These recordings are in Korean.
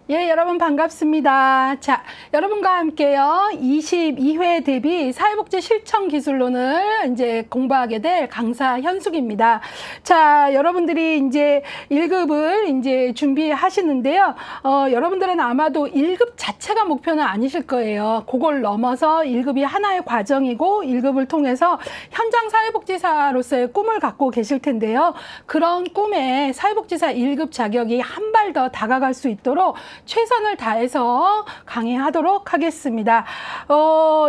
예, 여러분 반갑습니다. 자, 여러분과 함께요. 22회 대비 사회복지 실천 기술론을 이제 공부하게 될 강사 현숙입니다. 자, 여러분들이 이제 1급을 이제 준비하시는데요. 여러분들은 아마도 1급 자체가 목표는 아니실 거예요. 그걸 넘어서 1급이 하나의 과정이고 1급을 통해서 현장 사회복지사로서의 꿈을 갖고 계실 텐데요. 그런 꿈에 사회복지사 1급 자격이 한 발 더 다가갈 수 있도록 최선을 다해서 강의하도록 하겠습니다.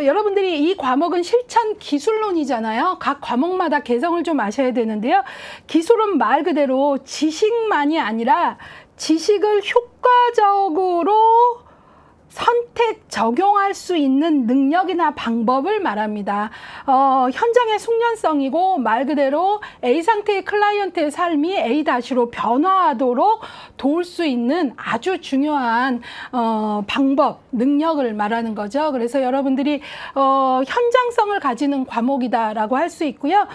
여러분들이 이 과목은 실천 기술론이잖아요. 각 과목마다 개성을 좀 아셔야 되는데요. 기술은 말 그대로 지식만이 아니라 지식을 효과적으로 선택, 적용할 수 있는 능력이나 방법을 말합니다. 현장의 숙련성이고 말 그대로 A 상태의 클라이언트의 삶이 A-로 변화하도록 도울 수 있는 아주 중요한 방법, 능력을 말하는 거죠. 그래서 여러분들이 현장성을 가지는 과목이다라고 할 수 있고요.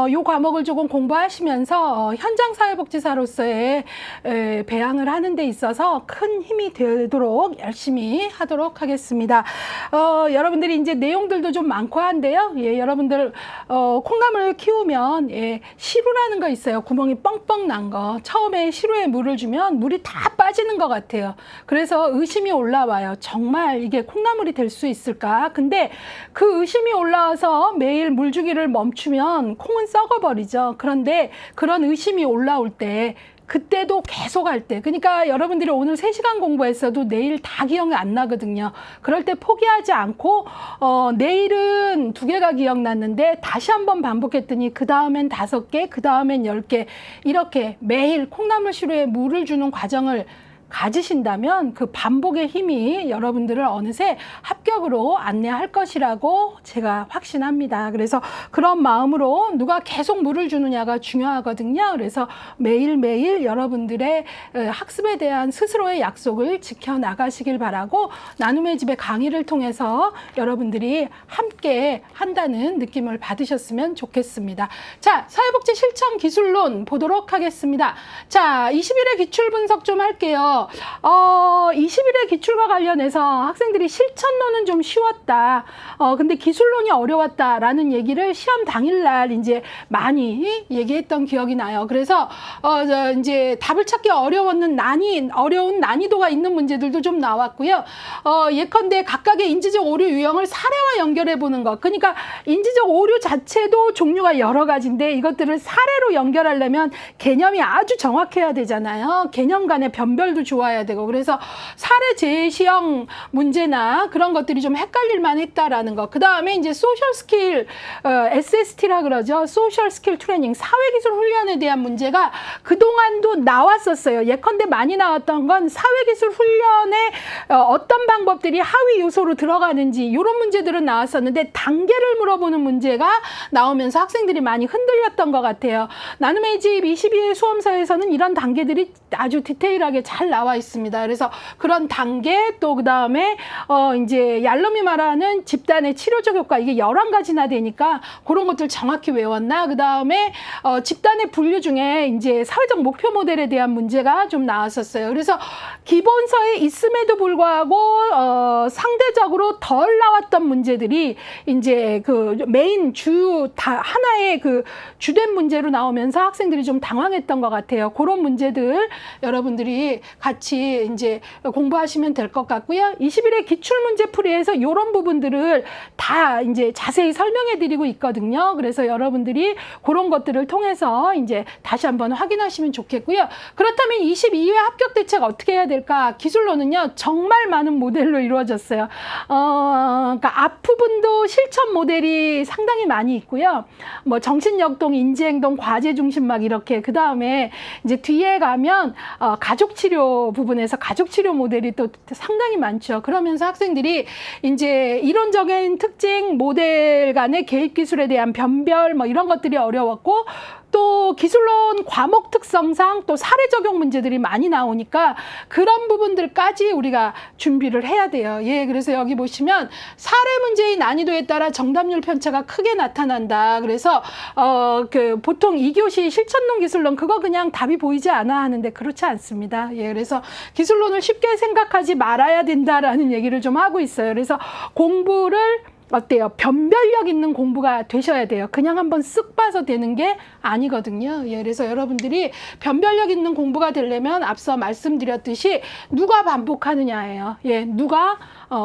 이 과목을 조금 공부하시면서 현장 사회복지사로서의 배양을 하는 데 있어서 큰 힘이 되도록 열심히 하도록 하겠습니다. 여러분들이 이제 내용들도 좀 많고 한데요. 예, 여러분들 콩나물을 키우면 시루라는 거 있어요. 구멍이 뻥뻥 난 거. 처음에 시루에 물을 주면 물이 다 빠지는 것 같아요. 그래서 의심이 올라와요. 정말 이게 콩나물이 될 수 있을까? 근데 그 의심이 올라와서 매일 물 주기를 멈추면 콩은 썩어버리죠. 그런데 그런 의심이 올라올 때 그때도 계속 할 때, 그러니까 여러분들이 오늘 3시간 공부했어도 내일 다 기억이 안 나거든요. 그럴 때 포기하지 않고 내일은 2개가 기억났는데 다시 한번 반복했더니 그 다음엔 5개, 그 다음엔 10개 이렇게 매일 콩나물 시루에 물을 주는 과정을 가지신다면 그 반복의 힘이 여러분들을 어느새 합격으로 안내할 것이라고 제가 확신합니다. 그래서 그런 마음으로 누가 계속 물을 주느냐가 중요하거든요. 그래서 매일매일 여러분들의 학습에 대한 스스로의 약속을 지켜나가시길 바라고 나눔의 집의 강의를 통해서 여러분들이 함께 한다는 느낌을 받으셨으면 좋겠습니다. 자, 사회복지 실천 기술론 보도록 하겠습니다. 자, 21회 기출 분석 좀 할게요. 21회 기출과 관련해서 학생들이 실천론은 좀 쉬웠다. 근데 기술론이 어려웠다라는 얘기를 시험 당일날 이제 많이 얘기했던 기억이 나요. 그래서 이제 답을 찾기 어려운 난이도가 있는 문제들도 좀 나왔고요. 예컨대 각각의 인지적 오류 유형을 사례와 연결해 보는 것. 그러니까 인지적 오류 자체도 종류가 여러 가지인데 이것들을 사례로 연결하려면 개념이 아주 정확해야 되잖아요. 개념 간의 변별도 좋아야 되고. 그래서 사례 제시형 문제나 그런 것들이 좀 헷갈릴만 했다라는 거. 그 다음에 이제 소셜 스킬, SST라 그러죠. 소셜 스킬 트레이닝, 사회기술 훈련에 대한 문제가 그동안도 나왔었어요. 예컨대 많이 나왔던 건 사회기술 훈련에 어떤 방법들이 하위 요소로 들어가는지 이런 문제들은 나왔었는데 단계를 물어보는 문제가 나오면서 학생들이 많이 흔들렸던 것 같아요. 나눔의 집 22회 수험서에서는 이런 단계들이 아주 디테일하게 잘 나와 있습니다. 그래서 그런 단계 또 그다음에 이제 얄럼이 말하는 집단의 치료적 효과 이게 11가지나 되니까 그런 것들 정확히 외웠나? 그다음에 집단의 분류 중에 이제 사회적 목표 모델에 대한 문제가 좀 나왔었어요. 그래서 기본서에 있음에도 불구하고 상대적으로 덜 나왔던 문제들이 이제 그 메인 하나의 그 주된 문제로 나오면서 학생들이 좀 당황했던 것 같아요. 그런 문제들 여러분들이 같이 이제 공부하시면 될 것 같고요. 21회 기출문제 풀이에서 이런 부분들을 다 이제 자세히 설명해 드리고 있거든요. 그래서 여러분들이 그런 것들을 통해서 이제 다시 한번 확인하시면 좋겠고요. 그렇다면 22회 합격 대책 어떻게 해야 될까? 기술로는요, 정말 많은 모델로 이루어졌어요. 그러니까 앞부분도 실천 모델이 상당히 많이 있고요. 뭐 정신역동, 인지행동, 과제중심 막 이렇게. 그 다음에 이제 뒤에 가면 가족치료 부분에서 가족치료 모델이 또 상당히 많죠. 그러면서 학생들이 이제 이론적인 특징, 모델 간의 개입기술에 대한 변별 뭐 이런 것들이 어려웠고 또 기술론 과목 특성상 또 사례 적용 문제들이 많이 나오니까 그런 부분들까지 우리가 준비를 해야 돼요. 예, 그래서 여기 보시면 사례 문제의 난이도에 따라 정답률 편차가 크게 나타난다. 그래서 보통 2교시 실천론 기술론 그거 그냥 답이 보이지 않아 하는데 그렇지 않습니다. 예, 그래서 기술론을 쉽게 생각하지 말아야 된다라는 얘기를 좀 하고 있어요. 그래서 공부를 어때요? 변별력 있는 공부가 되셔야 돼요. 그냥 한번 쓱 봐서 되는 게 아니거든요. 예, 그래서 여러분들이 변별력 있는 공부가 되려면 앞서 말씀드렸듯이 누가 반복하느냐예요. 예, 누가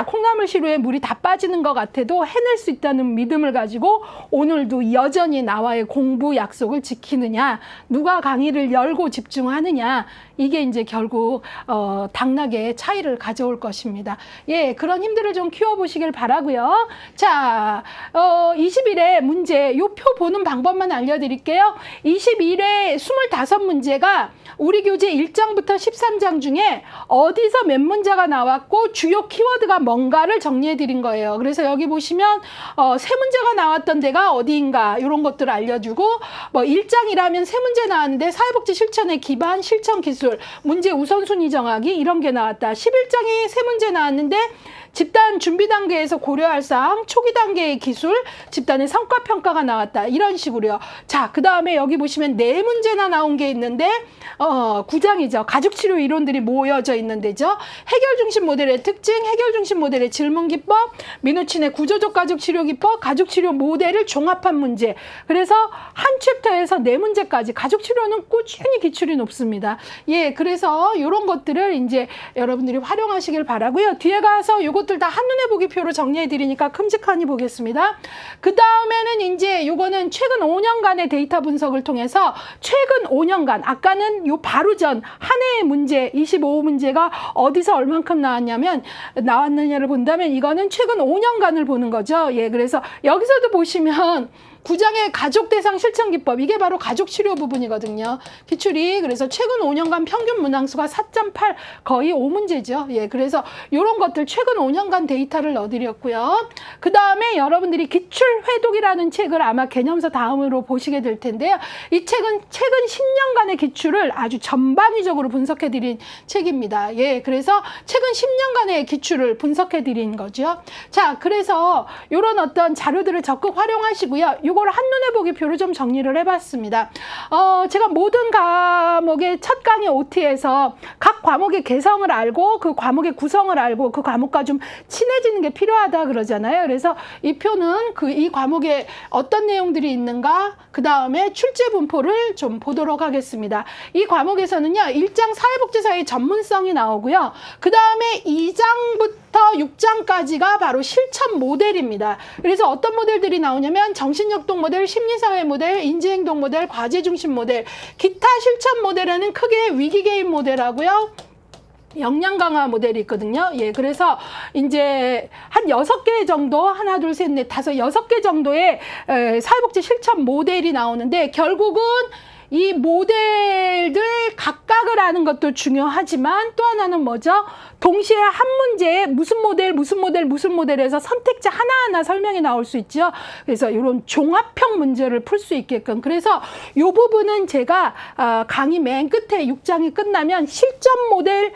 콩나물 시루에 물이 다 빠지는 것 같아도 해낼 수 있다는 믿음을 가지고 오늘도 여전히 나와의 공부 약속을 지키느냐, 누가 강의를 열고 집중하느냐, 이게 이제 결국 당락의 차이를 가져올 것입니다. 예, 그런 힘들을 좀 키워보시길 바라고요. 자, 20일에 문제, 요 표 보는 방법만 알려드릴게요. 21회 25문제가 우리 교재 1장부터 13장 중에 어디서 몇 문제가 나왔고 주요 키워드가 뭔가를 정리해 드린 거예요. 그래서 여기 보시면 세 문제가 나왔던 데가 어디인가 이런 것들을 알려주고, 뭐 1장이라면 세 문제 나왔는데 사회복지 실천의 기반, 실천 기술, 문제 우선순위 정하기 이런 게 나왔다. 11장이 세 문제 나왔는데 집단 준비 단계에서 고려할 사항, 초기 단계의 기술, 집단의 성과 평가가 나왔다. 이런 식으로요. 자, 그 다음에 여기 보시면 네 문제나 나온 게 있는데 9장이죠. 가족치료 이론들이 모여져 있는 데죠. 해결중심 모델의 특징, 해결중심 모델의 질문기법, 민우친의 구조적 가족치료기법, 가족치료 모델을 종합한 문제. 그래서 한 챕터에서 네 문제까지. 가족치료는 꾸준히 기출이 높습니다. 예, 그래서 이런 것들을 이제 여러분들이 활용하시길 바라고요. 뒤에 가서 요것들 다 한눈에 보기 표로 정리해 드리니까 큼직하니 보겠습니다. 그 다음에는 이제 요거는 최근 5년간의 데이터 분석을 통해서 최근 5년간, 아까는 요 바로 전 한 해의 문제 25문제가 어디서 얼만큼 나왔느냐를 본다면 이거는 최근 5년간을 보는 거죠. 예, 그래서 여기서도 보시면 9장의 가족 대상 실천 기법, 이게 바로 가족 치료 부분이거든요. 기출이 그래서 최근 5년간 평균 문항수가 4.8, 거의 5문제죠. 예, 그래서 이런 것들 최근 5년간 데이터를 넣어드렸고요. 그 다음에 여러분들이 기출 회독이라는 책을 아마 개념서 다음으로 보시게 될 텐데요. 이 책은 최근 10년간의 기출을 아주 전방위적으로 분석해드린 책입니다. 예, 그래서 최근 10년간의 기출을 분석해드린 거죠. 자, 그래서 이런 어떤 자료들을 적극 활용하시고요. 이걸 한눈에 보기 표로 좀 정리를 해봤습니다. 제가 모든 과목의 첫 강의 OT에서 각 과목의 개성을 알고 그 과목의 구성을 알고 그 과목과 좀 친해지는 게 필요하다 그러잖아요. 그래서 이 표는 이 과목에 어떤 내용들이 있는가, 그 다음에 출제 분포를 좀 보도록 하겠습니다. 이 과목에서는요, 1장 사회복지사의 전문성이 나오고요. 그 다음에 2장부터 6장까지가 바로 실천 모델입니다. 그래서 어떤 모델들이 나오냐면 정신역동 모델, 심리사회 모델, 인지행동 모델, 과제중심 모델, 기타 실천 모델에는 크게 위기개입 모델하고요. 역량 강화 모델이 있거든요. 예, 그래서 이제 한 6개 정도, 하나, 둘, 셋, 넷, 다섯, 6개 정도의 사회복지 실천 모델이 나오는데 결국은 이 모델들 각각을 아는 것도 중요하지만 또 하나는 뭐죠? 동시에 한 문제에 무슨 모델에서 선택지 하나하나 설명이 나올 수 있죠. 그래서 이런 종합형 문제를 풀 수 있게끔. 그래서 이 부분은 제가 강의 맨 끝에 6장이 끝나면 실천 모델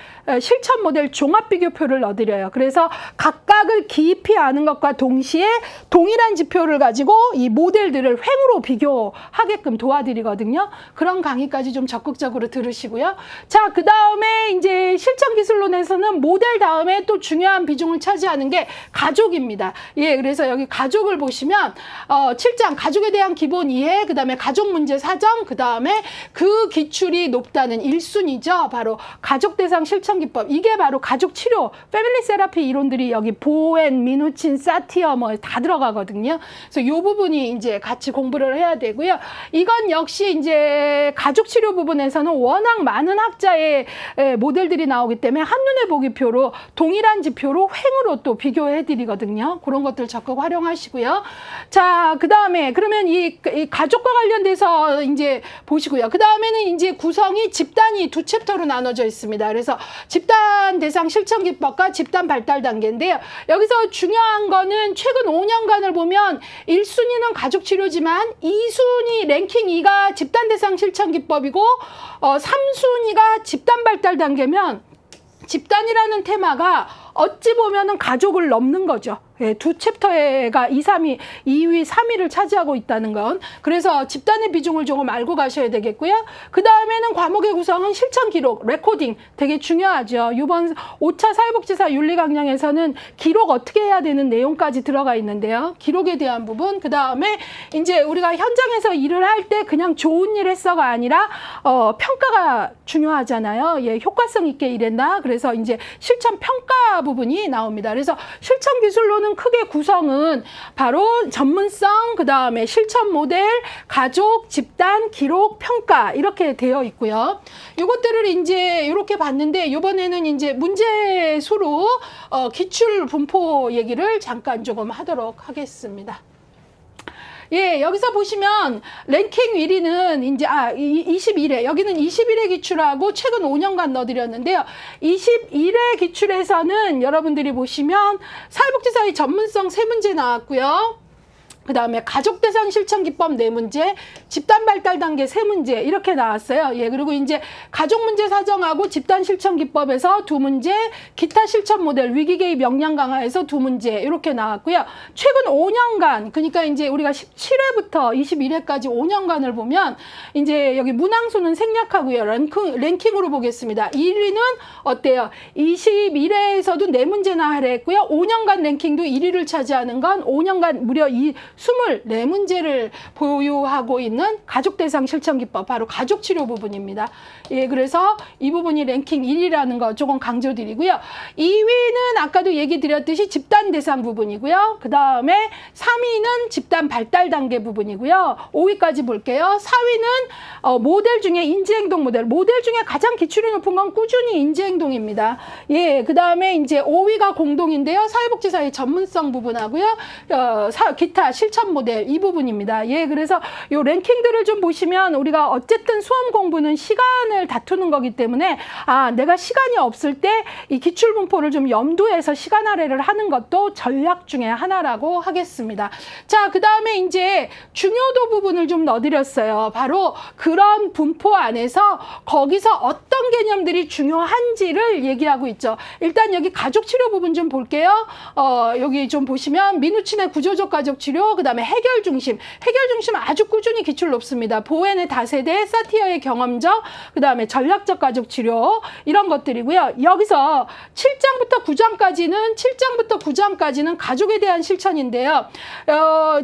종합 비교표를 넣어드려요. 그래서 각각을 깊이 아는 것과 동시에 동일한 지표를 가지고 이 모델들을 횡으로 비교하게끔 도와드리거든요. 그런 강의까지 좀 적극적으로 들으시고요. 자, 그 다음에 이제 실천 기술론에서는 모델 다음에 또 중요한 비중을 차지하는 게 가족입니다. 예, 그래서 여기 가족을 보시면 7장 가족에 대한 기본 이해, 그 다음에 가족 문제 사정, 그 다음에 그 기출이 높다는 1순위죠. 바로 가족 대상 실천 기법. 이게 바로 가족 치료, 패밀리 세라피 이론들이 여기 보엔, 미누친, 사티어 뭐 다 들어가거든요. 그래서 이 부분이 이제 같이 공부를 해야 되고요. 이건 역시 이제 이제 가족 치료 부분에서는 워낙 많은 학자의 모델들이 나오기 때문에 한눈에 보기표로 동일한 지표로 횡으로 또 비교해 드리거든요. 그런 것들 적극 활용하시고요. 자, 그다음에 그러면 이 가족과 관련돼서 이제 보시고요. 그다음에는 이제 구성이 집단이 두 챕터로 나눠져 있습니다. 그래서 집단 대상 실천 기법과 집단 발달 단계인데요. 여기서 중요한 거는 최근 5년간을 보면 1순위는 가족 치료지만 2순위 랭킹 2가 집단 대상 실천 기법이고 3순위가 집단 발달 단계면 집단이라는 테마가 어찌 보면은 가족을 넘는 거죠. 예, 두 챕터가 2, 3위, 2위, 3위를 차지하고 있다는 건. 그래서 집단의 비중을 조금 알고 가셔야 되겠고요. 그 다음에는 과목의 구성은 실천 기록, 레코딩 되게 중요하죠. 이번 5차 사회복지사 윤리 강령에서는 기록 어떻게 해야 되는 내용까지 들어가 있는데요. 기록에 대한 부분. 그 다음에 이제 우리가 현장에서 일을 할 때 그냥 좋은 일 했어가 아니라 평가가 중요하잖아요. 예, 효과성 있게 일했나. 그래서 이제 실천 평가 부분이 나옵니다. 그래서 실천 기술로는 크게 구성은 바로 전문성, 그 다음에 실천 모델, 가족, 집단, 기록, 평가 이렇게 되어 있고요. 이것들을 이제 이렇게 봤는데 이번에는 이제 문제수로 기출 분포 얘기를 잠깐 조금 하도록 하겠습니다. 예, 여기서 보시면 랭킹 1위는 이제 21회 여기는 21회 기출하고 최근 5년간 넣어드렸는데요. 21회 기출에서는 여러분들이 보시면 사회복지사의 전문성 3문제 나왔고요. 그 다음에 가족 대상 실천 기법 4문제, 집단 발달 단계 3문제 이렇게 나왔어요. 예, 그리고 이제 가족 문제 사정하고 집단 실천 기법에서 2문제, 기타 실천 모델 위기 개입 역량 강화에서 2문제 이렇게 나왔고요. 최근 5년간 그러니까 이제 우리가 17회부터 21회까지 5년간을 보면 이제 여기 문항수는 생략하고요. 랭킹으로 보겠습니다. 1위는 어때요? 21회에서도 4문제나 할애했고요. 5년간 랭킹도 1위를 차지하는 건 5년간 무려 24문제를 보유하고 있는 가족 대상 실천 기법, 바로 가족 치료 부분입니다. 예, 그래서 이 부분이 랭킹 1위라는 거 조금 강조드리고요. 2위는 아까도 얘기 드렸듯이 집단 대상 부분이고요. 그 다음에 3위는 집단 발달 단계 부분이고요. 5위까지 볼게요. 4위는 모델 중에 인지행동 모델 중에 가장 기출이 높은 건 꾸준히 인지행동입니다. 예, 그 다음에 이제 5위가 공동인데요. 사회복지사의 전문성 부분하고요. 기타 실천 모델 이 부분입니다. 예, 그래서 요 랭킹들을 좀 보시면 우리가 어쨌든 수험 공부는 시간을 다투는 거기 때문에 내가 시간이 없을 때 이 기출 분포를 좀 염두해서 시간 할애를 하는 것도 전략 중에 하나라고 하겠습니다. 자, 그 다음에 이제 중요도 부분을 좀 넣어드렸어요. 바로 그런 분포 안에서 거기서 어떤 개념들이 중요한지를 얘기하고 있죠. 일단 여기 가족 치료 부분 좀 볼게요. 여기 좀 보시면 민우친의 구조적 가족 치료, 그 다음에 해결 중심 아주 꾸준히 기출 높습니다. 보웬의 다세대, 사티어의 경험적, 그 다음에 전략적 가족 치료 이런 것들이고요. 여기서 7장부터 9장까지는 가족에 대한 실천인데요.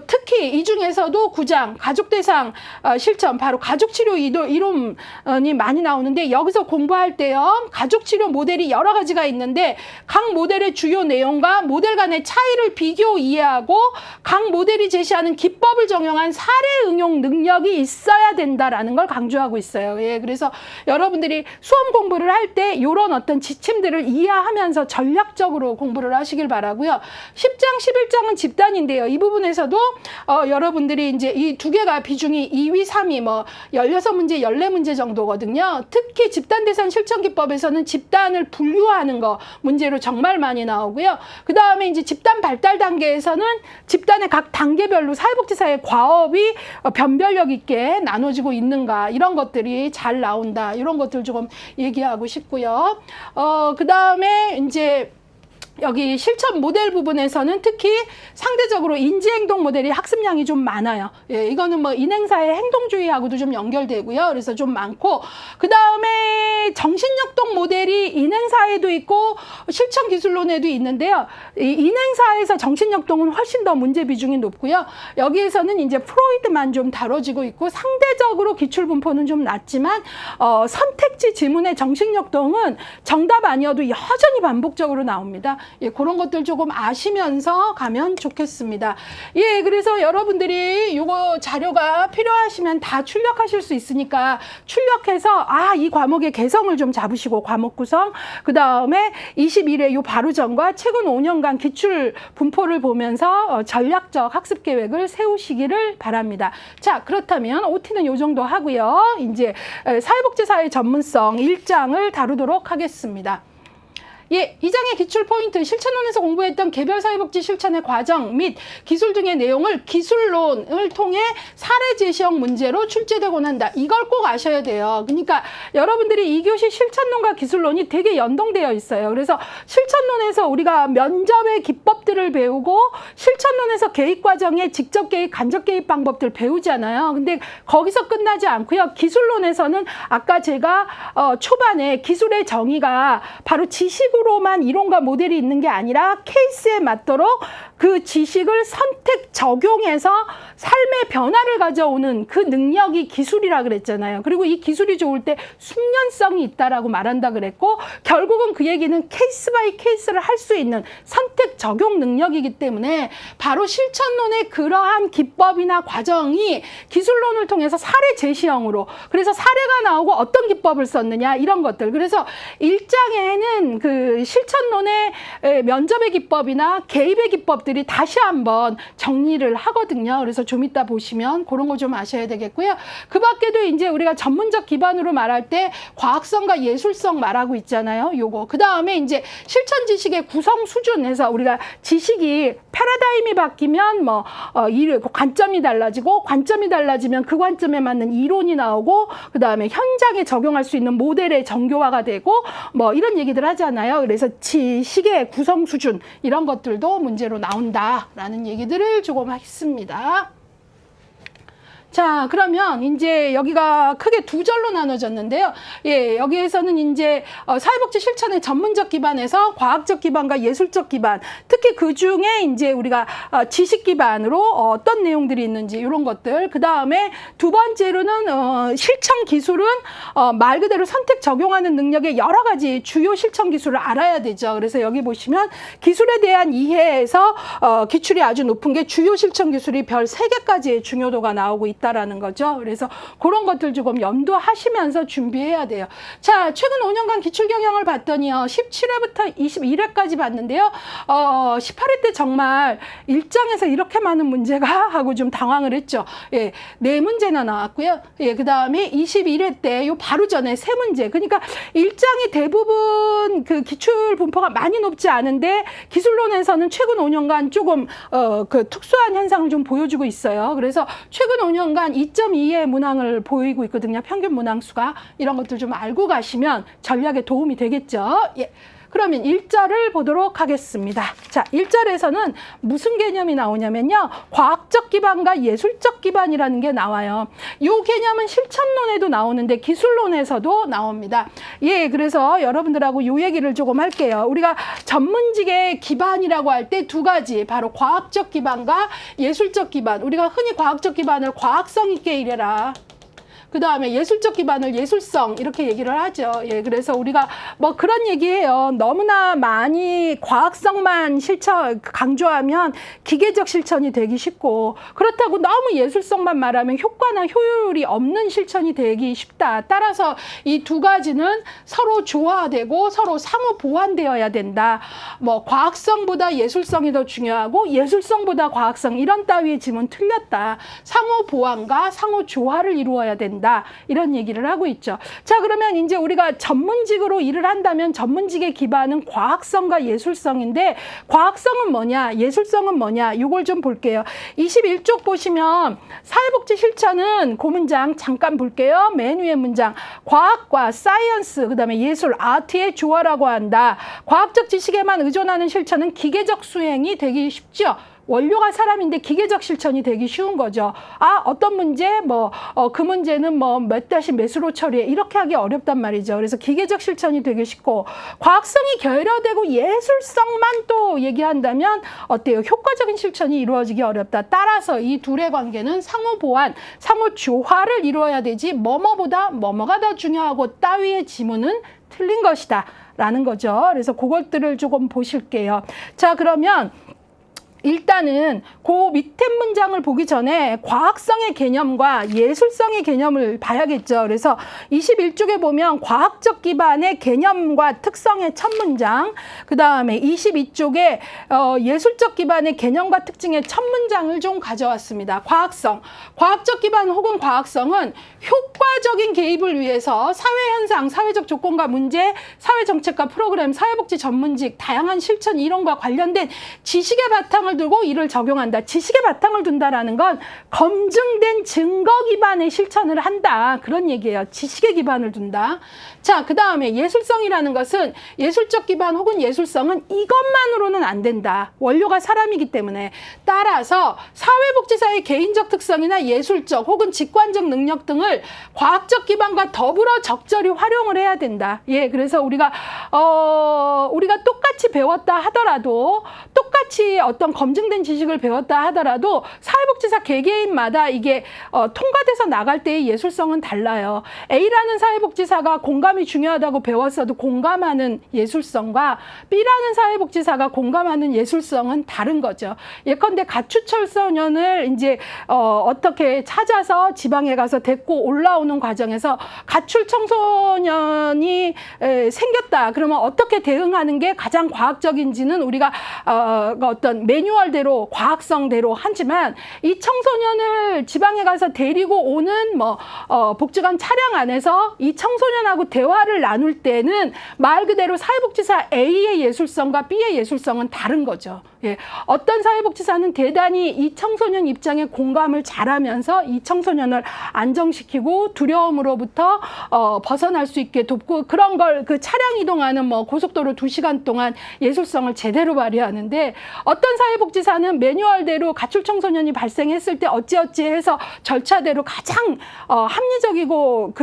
특히 이 중에서도 9장 가족 대상 실천, 바로 가족 치료 이론이 많이 나오는데 여기서 공부할 때요. 가족 치료 모델이 여러 가지가 있는데 각 모델의 주요 내용과 모델 간의 차이를 비교 이해하고 각 모델이 제시하는 기법을 적용한 사례 응용 능력이 있어야 된다라는 걸 강조하고 있어요. 예, 그래서 여러분들이 수험 공부를 할 때 이런 어떤 지침들을 이해하면서 전략적으로 공부를 하시길 바라고요. 10장, 11장은 집단인데요. 이 부분에서도 여러분들이 이제 이 두 개가 비중이 2위, 3위 16문제, 14문제 정도거든요. 특히 집단 대상 실천 기법에서는 집단을 분류하는 거 문제로 정말 많이 나오고요. 그 다음에 이제 집단 발달 단계에서는 집단의 각 단계별로 사회복지사의 과업이 변별력 있게 나눠지고 있는가 이런 것들이 잘 나온다. 이런 것들 조금 얘기하고 싶고요. 그 다음에 이제 여기 실천 모델 부분에서는 특히 상대적으로 인지행동 모델이 학습량이 좀 많아요. 예, 이거는 인행사의 행동주의하고도 좀 연결되고요. 그래서 좀 많고, 그 다음에 정신역동 모델이 인행사에도 있고 실천 기술론에도 있는데요. 이 인행사에서 정신역동은 훨씬 더 문제 비중이 높고요. 여기에서는 이제 프로이드만 좀 다뤄지고 있고 상대적으로 기출 분포는 좀 낮지만 선택지 지문의 정신역동은 정답 아니어도 여전히 반복적으로 나옵니다. 예, 그런 것들 조금 아시면서 가면 좋겠습니다. 예, 그래서 여러분들이 요거 자료가 필요하시면 다 출력하실 수 있으니까 출력해서 이 과목의 개성을 좀 잡으시고 과목 구성, 그 다음에 21회 요 바로 전과 최근 5년간 기출 분포를 보면서 전략적 학습 계획을 세우시기를 바랍니다. 자, 그렇다면 OT는 요 정도 하고요. 이제 사회복지사회 전문성 1장을 다루도록 하겠습니다. 예, 2장의 기출 포인트, 실천론에서 공부했던 개별 사회복지 실천의 과정 및 기술 등의 내용을 기술론을 통해 사례 제시형 문제로 출제되곤 한다. 이걸 꼭 아셔야 돼요. 그러니까 여러분들이 2교시 실천론과 기술론이 되게 연동되어 있어요. 그래서 실천론에서 우리가 면접의 기법들을 배우고 실천론에서 개입 과정의 직접 개입, 간접 개입 방법들 배우잖아요. 근데 거기서 끝나지 않고요. 기술론에서는 아까 제가 초반에 기술의 정의가 바로 지식으로 로만 이론과 모델이 있는 게 아니라 케이스에 맞도록 그 지식을 선택 적용해서 삶의 변화를 가져오는 그 능력이 기술이라 그랬잖아요. 그리고 이 기술이 좋을 때 숙련성이 있다라고 말한다 그랬고, 결국은 그 얘기는 케이스 바이 케이스를 할 수 있는 선택 적용 능력이기 때문에 바로 실천론의 그러한 기법이나 과정이 기술론을 통해서 사례 제시형으로, 그래서 사례가 나오고 어떤 기법을 썼느냐 이런 것들. 그래서 1장에는 그 실천론의 면접의 기법이나 개입의 기법들이 다시 한번 정리를 하거든요. 그래서 좀 이따 보시면 그런 거 좀 아셔야 되겠고요. 그 밖에도 이제 우리가 전문적 기반으로 말할 때 과학성과 예술성 말하고 있잖아요. 요거. 그 다음에 이제 실천 지식의 구성 수준에서 우리가 지식이 패러다임이 바뀌면 관점이 달라지고, 관점이 달라지면 그 관점에 맞는 이론이 나오고, 그 다음에 현장에 적용할 수 있는 모델의 정교화가 되고, 이런 얘기들 하잖아요. 그래서 지식의 구성 수준 이런 것들도 문제로 나온다라는 얘기들을 조금 했습니다. 자, 그러면 이제 여기가 크게 두 절로 나눠졌는데요. 예, 여기에서는 이제 사회복지 실천의 전문적 기반에서 과학적 기반과 예술적 기반, 특히 그 중에 이제 우리가 지식 기반으로 어떤 내용들이 있는지 이런 것들. 그 다음에 두 번째로는 실천 기술은 말 그대로 선택 적용하는 능력의 여러 가지 주요 실천 기술을 알아야 되죠. 그래서 여기 보시면 기술에 대한 이해에서 기출이 아주 높은 게 주요 실천 기술이 별 3개까지의 중요도가 나오고 있다라는 거죠. 그래서 그런 것들 조금 염두하시면서 준비해야 돼요. 자, 최근 5년간 기출 경향을 봤더니요. 17회부터 21회까지 봤는데요. 18회 때 정말 1장에서 이렇게 많은 문제가 하고 좀 당황을 했죠. 예, 4문제나 나왔고요. 예, 그 다음에 21회 때 요 바로 전에 3문제. 그러니까 1장이 대부분 그 기출 분포가 많이 높지 않은데 기술론에서는 최근 5년간 조금 그 특수한 현상을 좀 보여주고 있어요. 그래서 최근 5년간 2.2의 문항을 보이고 있거든요. 평균 문항수가. 이런 것들 좀 알고 가시면 전략에 도움이 되겠죠. 예. 그러면 1절을 보도록 하겠습니다. 자, 1절에서는 무슨 개념이 나오냐면요. 과학적 기반과 예술적 기반이라는 게 나와요. 이 개념은 실천론에도 나오는데 기술론에서도 나옵니다. 예, 그래서 여러분들하고 이 얘기를 조금 할게요. 우리가 전문직의 기반이라고 할 때 두 가지, 바로 과학적 기반과 예술적 기반. 우리가 흔히 과학적 기반을 과학성 있게 일해라. 그 다음에 예술적 기반을 예술성 이렇게 얘기를 하죠. 예, 그래서 우리가 그런 얘기해요. 너무나 많이 과학성만 강조하면 기계적 실천이 되기 쉽고, 그렇다고 너무 예술성만 말하면 효과나 효율이 없는 실천이 되기 쉽다. 따라서 이 두 가지는 서로 조화되고 서로 상호 보완되어야 된다. 과학성보다 예술성이 더 중요하고 예술성보다 과학성, 이런 따위의 질문 틀렸다. 상호 보완과 상호 조화를 이루어야 된다. 이런 얘기를 하고 있죠. 자, 그러면 이제 우리가 전문직으로 일을 한다면 전문직의 기반은 과학성과 예술성인데, 과학성은 뭐냐, 예술성은 뭐냐, 이걸 좀 볼게요. 21쪽 보시면 사회복지 실천은 그 문장 잠깐 볼게요. 맨 위에 문장, 과학과 사이언스, 그 다음에 예술, 아트의 조화라고 한다. 과학적 지식에만 의존하는 실천은 기계적 수행이 되기 쉽죠. 원료가 사람인데 기계적 실천이 되기 쉬운 거죠. 아, 어떤 문제, 그 문제는 몇 다시 몇으로 처리해. 이렇게 하기 어렵단 말이죠. 그래서 기계적 실천이 되기 쉽고, 과학성이 결여되고 예술성만 또 얘기한다면 어때요? 효과적인 실천이 이루어지기 어렵다. 따라서 이 둘의 관계는 상호 보완, 상호 조화를 이루어야 되지, 뭐뭐보다 뭐뭐가 더 중요하고 따위의 지문은 틀린 것이다. 라는 거죠. 그래서 그것들을 조금 보실게요. 자, 그러면 일단은 그 밑에 문장을 보기 전에 과학성의 개념과 예술성의 개념을 봐야겠죠. 그래서 21쪽에 보면 과학적 기반의 개념과 특성의 첫 문장, 그 다음에 22쪽에 예술적 기반의 개념과 특징의 첫 문장을 좀 가져왔습니다. 과학성. 과학적 기반 혹은 과학성은 효과적인 개입을 위해서 사회현상, 사회적 조건과 문제, 사회정책과 프로그램, 사회복지 전문직, 다양한 실천 이론과 관련된 지식의 바탕을 두고 이를 적용한다. 지식의 바탕을 둔다라는 건 검증된 증거 기반의 실천을 한다. 그런 얘기예요. 지식의 기반을 둔다. 자, 그 다음에 예술성이라는 것은 예술적 기반 혹은 예술성은 이것만으로는 안 된다. 원료가 사람이기 때문에. 따라서 사회복지사의 개인적 특성이나 예술적 혹은 직관적 능력 등을 과학적 기반과 더불어 적절히 활용을 해야 된다. 예, 그래서 우리가 똑같이 배웠다 하더라도, 똑같이 어떤 검증된 지식을 배웠다 하더라도 사회복지사 개개인마다 이게 통과돼서 나갈 때의 예술성은 달라요. A라는 사회복지사가 공감이 중요하다고 배웠어도 공감하는 예술성과 B라는 사회복지사가 공감하는 예술성은 다른 거죠. 예컨대 가출철 소년을 이제 어떻게 찾아서 지방에 가서 데리고 올라오는 과정에서 가출 청소년이 생겼다. 그러면 어떻게 대응하는 게 가장 과학적인지는 우리가 어떤 매뉴얼대로 과학성대로 하지만, 이 청소년을 지방에 가서 데리고 오는 복지관 차량 안에서 이 청소년하고 대화를 나눌 때는 말 그대로 사회복지사 A의 예술성과 B의 예술성은 다른 거죠. 예. 어떤 사회복지사는 대단히 이 청소년 입장에 공감을 잘하면서 이 청소년을 안정시키고 두려움으로부터 벗어날 수 있게 돕고, 그런 걸 그 차량 이동하는 고속도로 2시간 동안 예술성을 제대로 발휘하는데, 어떤 사회복지사는 매뉴얼대로 가출 청소년이 발생했을 때 어찌어찌 해서 절차대로 가장 합리적이고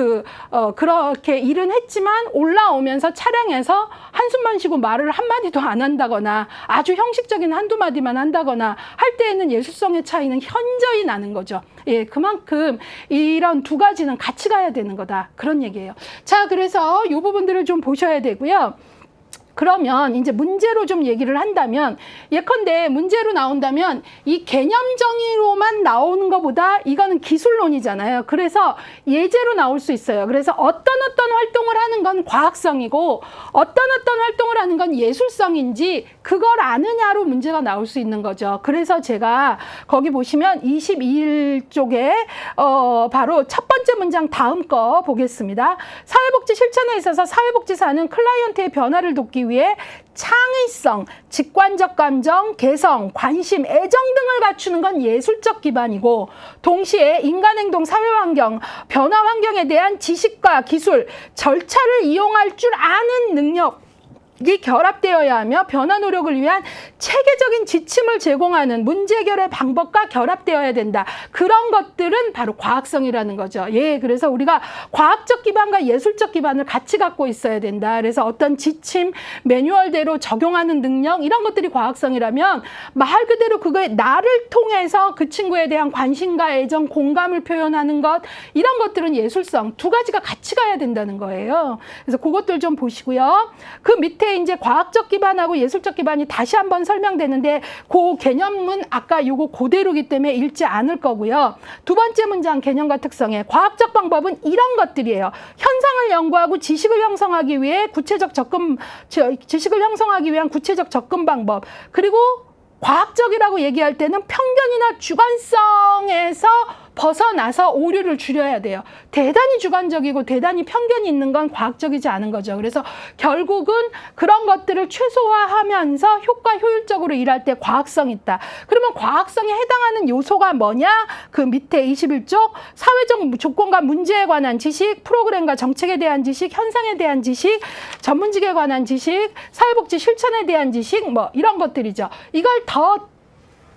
그렇게 일은 했지만 올라오면서 차량에서 한숨만 쉬고 말을 한마디도 안 한다거나 아주 형식적인 한두 마디만 한다거나 할 때에는 예술성의 차이는 현저히 나는 거죠. 예, 그만큼 이런 두 가지는 같이 가야 되는 거다. 그런 얘기예요. 자, 그래서 이 부분들을 좀 보셔야 되고요. 그러면 이제 문제로 좀 얘기를 한다면, 예컨대 문제로 나온다면 이 개념 정의로만 나오는 것보다 이거는 기술론이잖아요. 그래서 예제로 나올 수 있어요. 그래서 어떤 활동을 하는 건 과학성이고 어떤 활동을 하는 건 예술성인지 그걸 아느냐로 문제가 나올 수 있는 거죠. 그래서 제가 거기 보시면 22쪽에 바로 첫 번째 문장 다음 거 보겠습니다. 사회복지 실천에 있어서 사회복지사는 클라이언트의 변화를 돕기 위해 창의성, 직관적 감정, 개성, 관심, 애정 등을 갖추는 건 예술적 기반이고, 동시에 인간행동, 사회환경, 변화 환경에 대한 지식과 기술, 절차를 이용할 줄 아는 능력, 이 결합되어야 하며 변화 노력을 위한 체계적인 지침을 제공하는 문제 해결의 방법과 결합되어야 된다. 그런 것들은 바로 과학성이라는 거죠. 예, 그래서 우리가 과학적 기반과 예술적 기반을 같이 갖고 있어야 된다. 그래서 어떤 지침, 매뉴얼대로 적용하는 능력, 이런 것들이 과학성이라면 말 그대로 그거에 나를 통해서 그 친구에 대한 관심과 애정, 공감을 표현하는 것, 이런 것들은 예술성. 두 가지가 같이 가야 된다는 거예요. 그래서 그것들 좀 보시고요. 그 밑에 이제 과학적 기반하고 예술적 기반이 다시 한번 설명되는데, 그 개념은 아까 요거 그대로기 때문에 읽지 않을 거고요. 두 번째 문장 개념과 특성에 과학적 방법은 이런 것들이에요. 현상을 연구하고 지식을 형성하기 위한 구체적 접근 방법. 그리고 과학적이라고 얘기할 때는 편견이나 주관성에서 벗어나서 오류를 줄여야 돼요. 대단히 주관적이고 대단히 편견이 있는 건 과학적이지 않은 거죠. 그래서 결국은 그런 것들을 최소화하면서 효율적으로 일할 때 과학성이 있다. 그러면 과학성에 해당하는 요소가 뭐냐? 그 밑에 21쪽 사회적 조건과 문제에 관한 지식, 프로그램과 정책에 대한 지식, 현상에 대한 지식, 전문직에 관한 지식, 사회복지 실천에 대한 지식, 이런 것들이죠. 이걸 더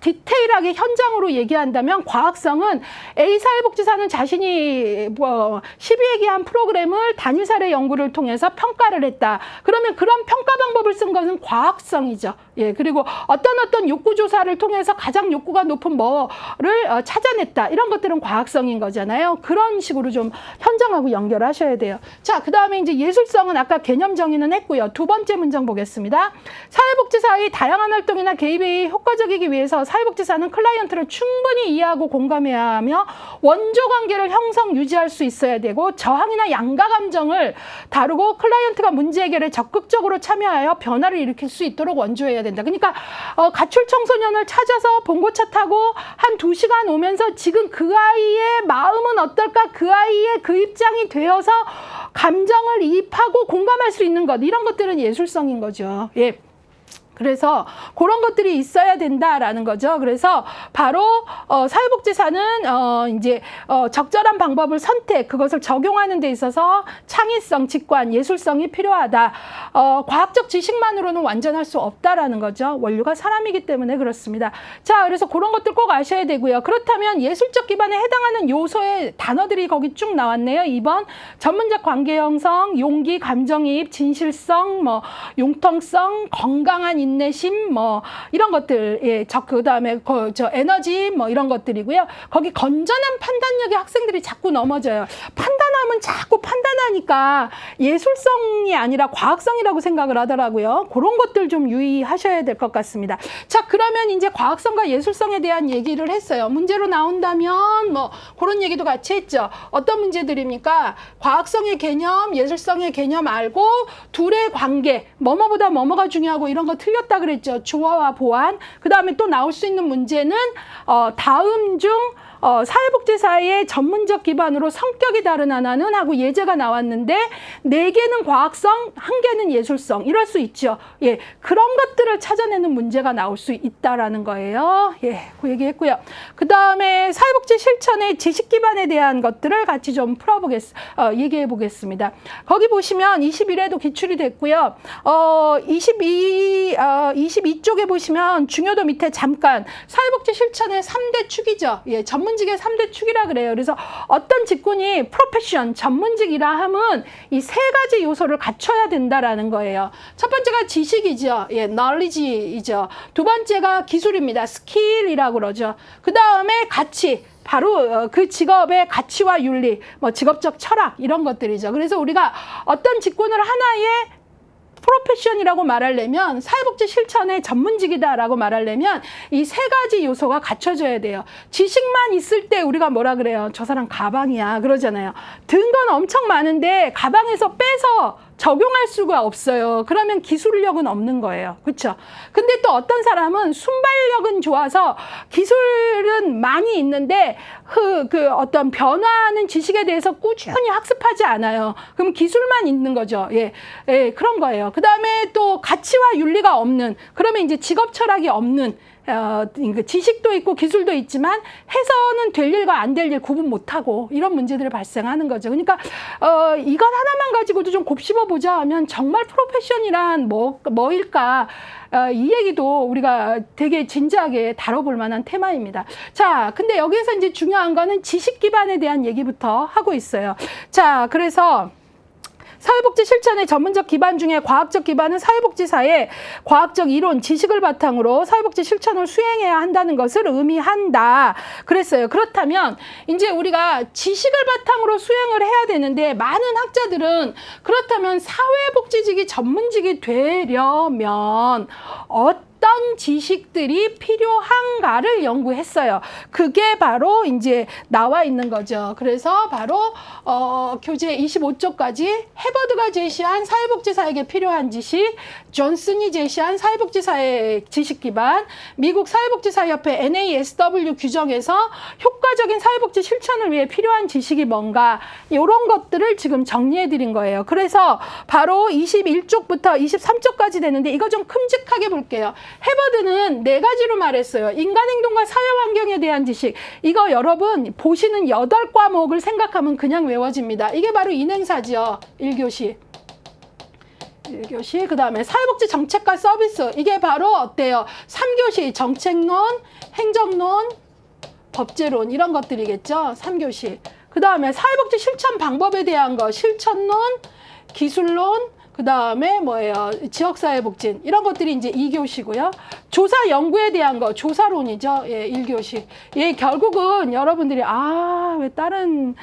디테일하게 현장으로 얘기한다면 과학성은 A 사회복지사는 자신이 12회기 한 프로그램을 단위 사례 연구를 통해서 평가를 했다. 그러면 그런 평가 방법을 쓴 것은 과학성이죠. 예, 그리고 어떤 욕구 조사를 통해서 가장 욕구가 높은 뭐를 찾아냈다. 이런 것들은 과학성인 거잖아요. 그런 식으로 좀 현장하고 연결하셔야 돼요. 자, 그 다음에 이제 예술성은 아까 개념 정의는 했고요. 두 번째 문장 보겠습니다. 사회복지사의 다양한 활동이나 개입이 효과적이기 위해서 사회복지사는 클라이언트를 충분히 이해하고 공감해야 하며 원조 관계를 형성 유지할 수 있어야 되고 저항이나 양가 감정을 다루고 클라이언트가 문제 해결에 적극적으로 참여하여 변화를 일으킬 수 있도록 원조해야 된다. 그러니까 가출 청소년을 찾아서 봉고차 타고 한 2시간 오면서 지금 그 아이의 마음은 어떨까? 그 아이의 그 입장이 되어서 감정을 이입하고 공감할 수 있는 것, 이런 것들은 예술성인 거죠. 예. 그래서 그런 것들이 있어야 된다라는 거죠. 그래서 바로 사회복지사는 이제 적절한 방법을 선택, 그것을 적용하는 데 있어서 창의성, 직관, 예술성이 필요하다. 과학적 지식만으로는 완전할 수 없다라는 거죠. 원료가 사람이기 때문에 그렇습니다. 자, 그래서 그런 것들 꼭 아셔야 되고요. 그렇다면 예술적 기반에 해당하는 요소의 단어들이 거기 쭉 나왔네요. 2번 전문적 관계 형성, 용기, 감정이입, 진실성, 융통성, 건강한 인내심, 이런 것들, 예, 그 다음에 에너지, 이런 것들이고요. 거기 건전한 판단력의 학생들이 자꾸 넘어져요. 판단하면 자꾸 판단하니까 예술성이 아니라 과학성이라고 생각을 하더라고요. 그런 것들 좀 유의하셔야 될 것 같습니다. 자, 그러면 이제 과학성과 예술성에 대한 얘기를 했어요. 문제로 나온다면 그런 얘기도 같이 했죠. 어떤 문제들입니까? 과학성의 개념, 예술성의 개념 알고 둘의 관계, 뭐뭐보다 뭐뭐가 중요하고 이런 거 틀렸다 그랬죠. 조화와 보완. 그 다음에 또 나올 수 있는 문제는 다음 중 사회복지사의 전문적 기반으로 성격이 다른 하나는 하고 예제가 나왔는데 4개는 과학성, 1개는 예술성, 이럴 수 있죠. 예, 그런 것들을 찾아내는 문제가 나올 수 있다라는 거예요. 예, 그 얘기했고요. 그 다음에 사회복지 실천의 지식 기반에 대한 것들을 같이 좀 얘기해 보겠습니다. 거기 보시면 21회도 기출이 됐고요. 22쪽에 보시면 중요도 밑에 잠깐 사회복지 실천의 3대 축이죠. 예, 전문직의 3대 축이라 그래요. 그래서 어떤 직군이 프로페션, 전문직이라 함은 이 3가지 요소를 갖춰야 된다라는 거예요. 첫 번째가 지식이죠. 예, knowledge이죠. 두 번째가 기술입니다. skill이라고 그러죠. 그 다음에 가치. 바로 그 직업의 가치와 윤리, 직업적 철학, 이런 것들이죠. 그래서 우리가 어떤 직군을 하나의 프로페션이라고 말하려면, 사회복지 실천의 전문직이다라고 말하려면 이 3가지 요소가 갖춰져야 돼요. 지식만 있을 때 우리가 뭐라 그래요? 저 사람 가방이야 그러잖아요. 든 건 엄청 많은데 가방에서 빼서 적용할 수가 없어요. 그러면 기술력은 없는 거예요. 그렇죠? 근데 또 어떤 사람은 순발력은 좋아서 기술은 많이 있는데 어떤 변화하는 지식에 대해서 꾸준히 학습하지 않아요. 그럼 기술만 있는 거죠. 예, 예, 그런 거예요. 그 다음에 또 가치와 윤리가 없는, 그러면 이제 직업 철학이 없는, 지식도 있고 기술도 있지만 해서는 될 일과 안 될 일 구분 못하고 이런 문제들이 발생하는 거죠. 그러니까 이것 하나만 가지고도 좀 곱씹어 보자 하면 정말 프로페션이란 뭐일까, 이 얘기도 우리가 되게 진지하게 다뤄볼 만한 테마입니다. 자, 근데 여기서 이제 중요한 거는 지식 기반에 대한 얘기부터 하고 있어요. 자, 그래서 사회복지 실천의 전문적 기반 중에 과학적 기반은 사회복지사의 과학적 이론, 지식을 바탕으로 사회복지 실천을 수행해야 한다는 것을 의미한다. 그랬어요. 그렇다면 이제 우리가 지식을 바탕으로 수행을 해야 되는데, 많은 학자들은 그렇다면 사회복지직이 전문직이 되려면 어떤 지식들이 필요한가를 연구했어요. 그게 바로 이제 나와 있는 거죠. 그래서 바로 교재 25쪽까지 해버드가 제시한 사회복지사에게 필요한 지식, 존슨이 제시한 사회복지사의 지식 기반, 미국 사회복지사협회 NASW 규정에서 효과적인 사회복지 실천을 위해 필요한 지식이 뭔가, 이런 것들을 지금 정리해 드린 거예요. 그래서 바로 21쪽부터 23쪽까지 되는데 이거 좀 큼직하게 볼게요. 해버드는 4가지로 말했어요. 인간행동과 사회환경에 대한 지식. 이거 여러분 보시는 8과목을 생각하면 그냥 외워집니다. 이게 바로 인행사죠. 1교시. 1교시. 그 다음에 사회복지 정책과 서비스. 이게 바로 어때요? 3교시 정책론, 행정론, 법제론 이런 것들이겠죠. 3교시. 그 다음에 사회복지 실천 방법에 대한 거. 실천론, 기술론, 그 다음에 뭐예요? 지역사회복진 이런 것들이 이제 2교시고요. 조사 연구에 대한 거 조사론이죠. 예, 1교시. 예, 결국은 여러분들이 왜 다른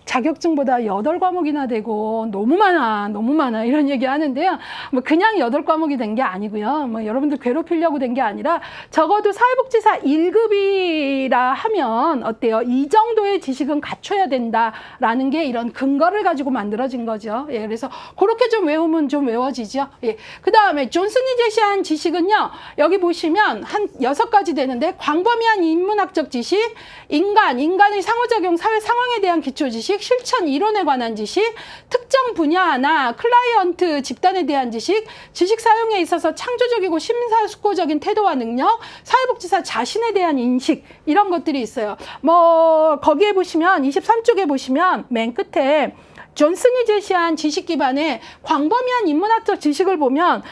자격증보다 8과목이나 되고 너무 많아 이런 얘기 하는데요. 뭐 그냥 8과목이 된 게 아니고요. 뭐 여러분들 괴롭히려고 된 게 아니라 적어도 사회복지사 1급이라 하면 어때요? 이 정도의 지식은 갖춰야 된다라는 게 이런 근거를 가지고 만들어진 거죠. 예, 그래서 그렇게 좀 외우면 좀 외워지죠. 예. 그 다음에 존슨이 제시한 지식은요. 여기 보시면 한 6가지 되는데 광범위한 인문학적 지식, 인간의 상호작용, 사회 상황에 대한 기초지식, 실천 이론에 관한 지식, 특정 분야나 클라이언트 집단에 대한 지식, 지식 사용에 있어서 창조적이고 심사숙고적인 태도와 능력, 사회복지사 자신에 대한 인식 이런 것들이 있어요. 뭐 거기에 보시면 23쪽에 보시면 맨 끝에 존슨이 제시한 지식 기반의 광범위한 인문학적 지식을 보면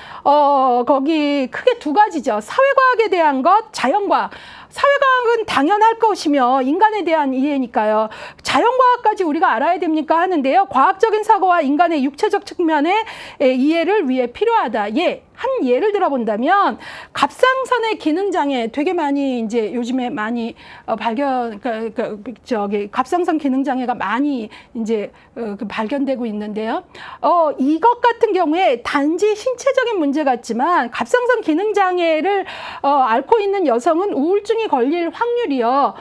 거기 크게 2가지죠. 사회과학에 대한 것, 자연과학. 사회과학은 당연할 것이며 인간에 대한 이해니까요. 자연과학까지 우리가 알아야 됩니까 하는데요. 과학적인 사고와 인간의 육체적 측면의 이해를 위해 필요하다. 한 예를 들어본다면 갑상선의 기능장애 되게 많이 이제 요즘에 많이 갑상선 기능장애가 많이 이제 발견되고 있는데요. 이것 같은 경우에 단지 신체적인 문제 같지만 갑상선 기능장애를 앓고 있는 여성은 우울증이 걸릴 확률이요.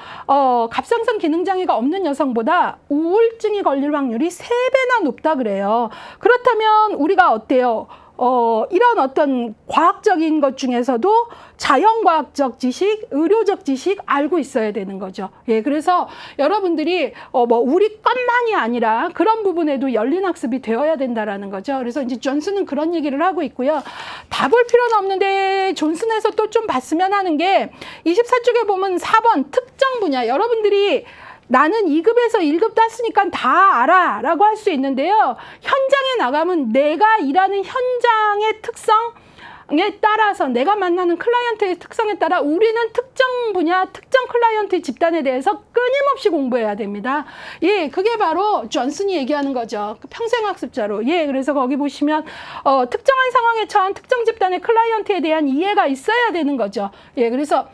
갑상선 기능장애가 없는 여성보다 우울증이 걸릴 확률이 3배나 높다 그래요. 그렇다면 우리가 어때요? 이런 어떤 과학적인 것 중에서도 자연과학적 지식, 의료적 지식 알고 있어야 되는 거죠. 예, 그래서 여러분들이 우리 것만이 아니라 그런 부분에도 열린 학습이 되어야 된다라는 거죠. 그래서 이제 존슨은 그런 얘기를 하고 있고요. 다 볼 필요는 없는데 존슨에서 또 좀 봤으면 하는 게 24쪽에 보면 4번 특정 분야. 여러분들이 나는 2급에서 1급 땄으니까 다 알아 라고 할 수 있는데요. 현장에 나가면 내가 일하는 현장의 특성에 따라서 내가 만나는 클라이언트의 특성에 따라 우리는 특정 분야, 특정 클라이언트 집단에 대해서 끊임없이 공부해야 됩니다. 예, 그게 바로 존슨이 얘기하는 거죠. 평생학습자로. 예, 그래서 거기 보시면 특정한 상황에 처한 특정 집단의 클라이언트에 대한 이해가 있어야 되는 거죠. 예, 그래서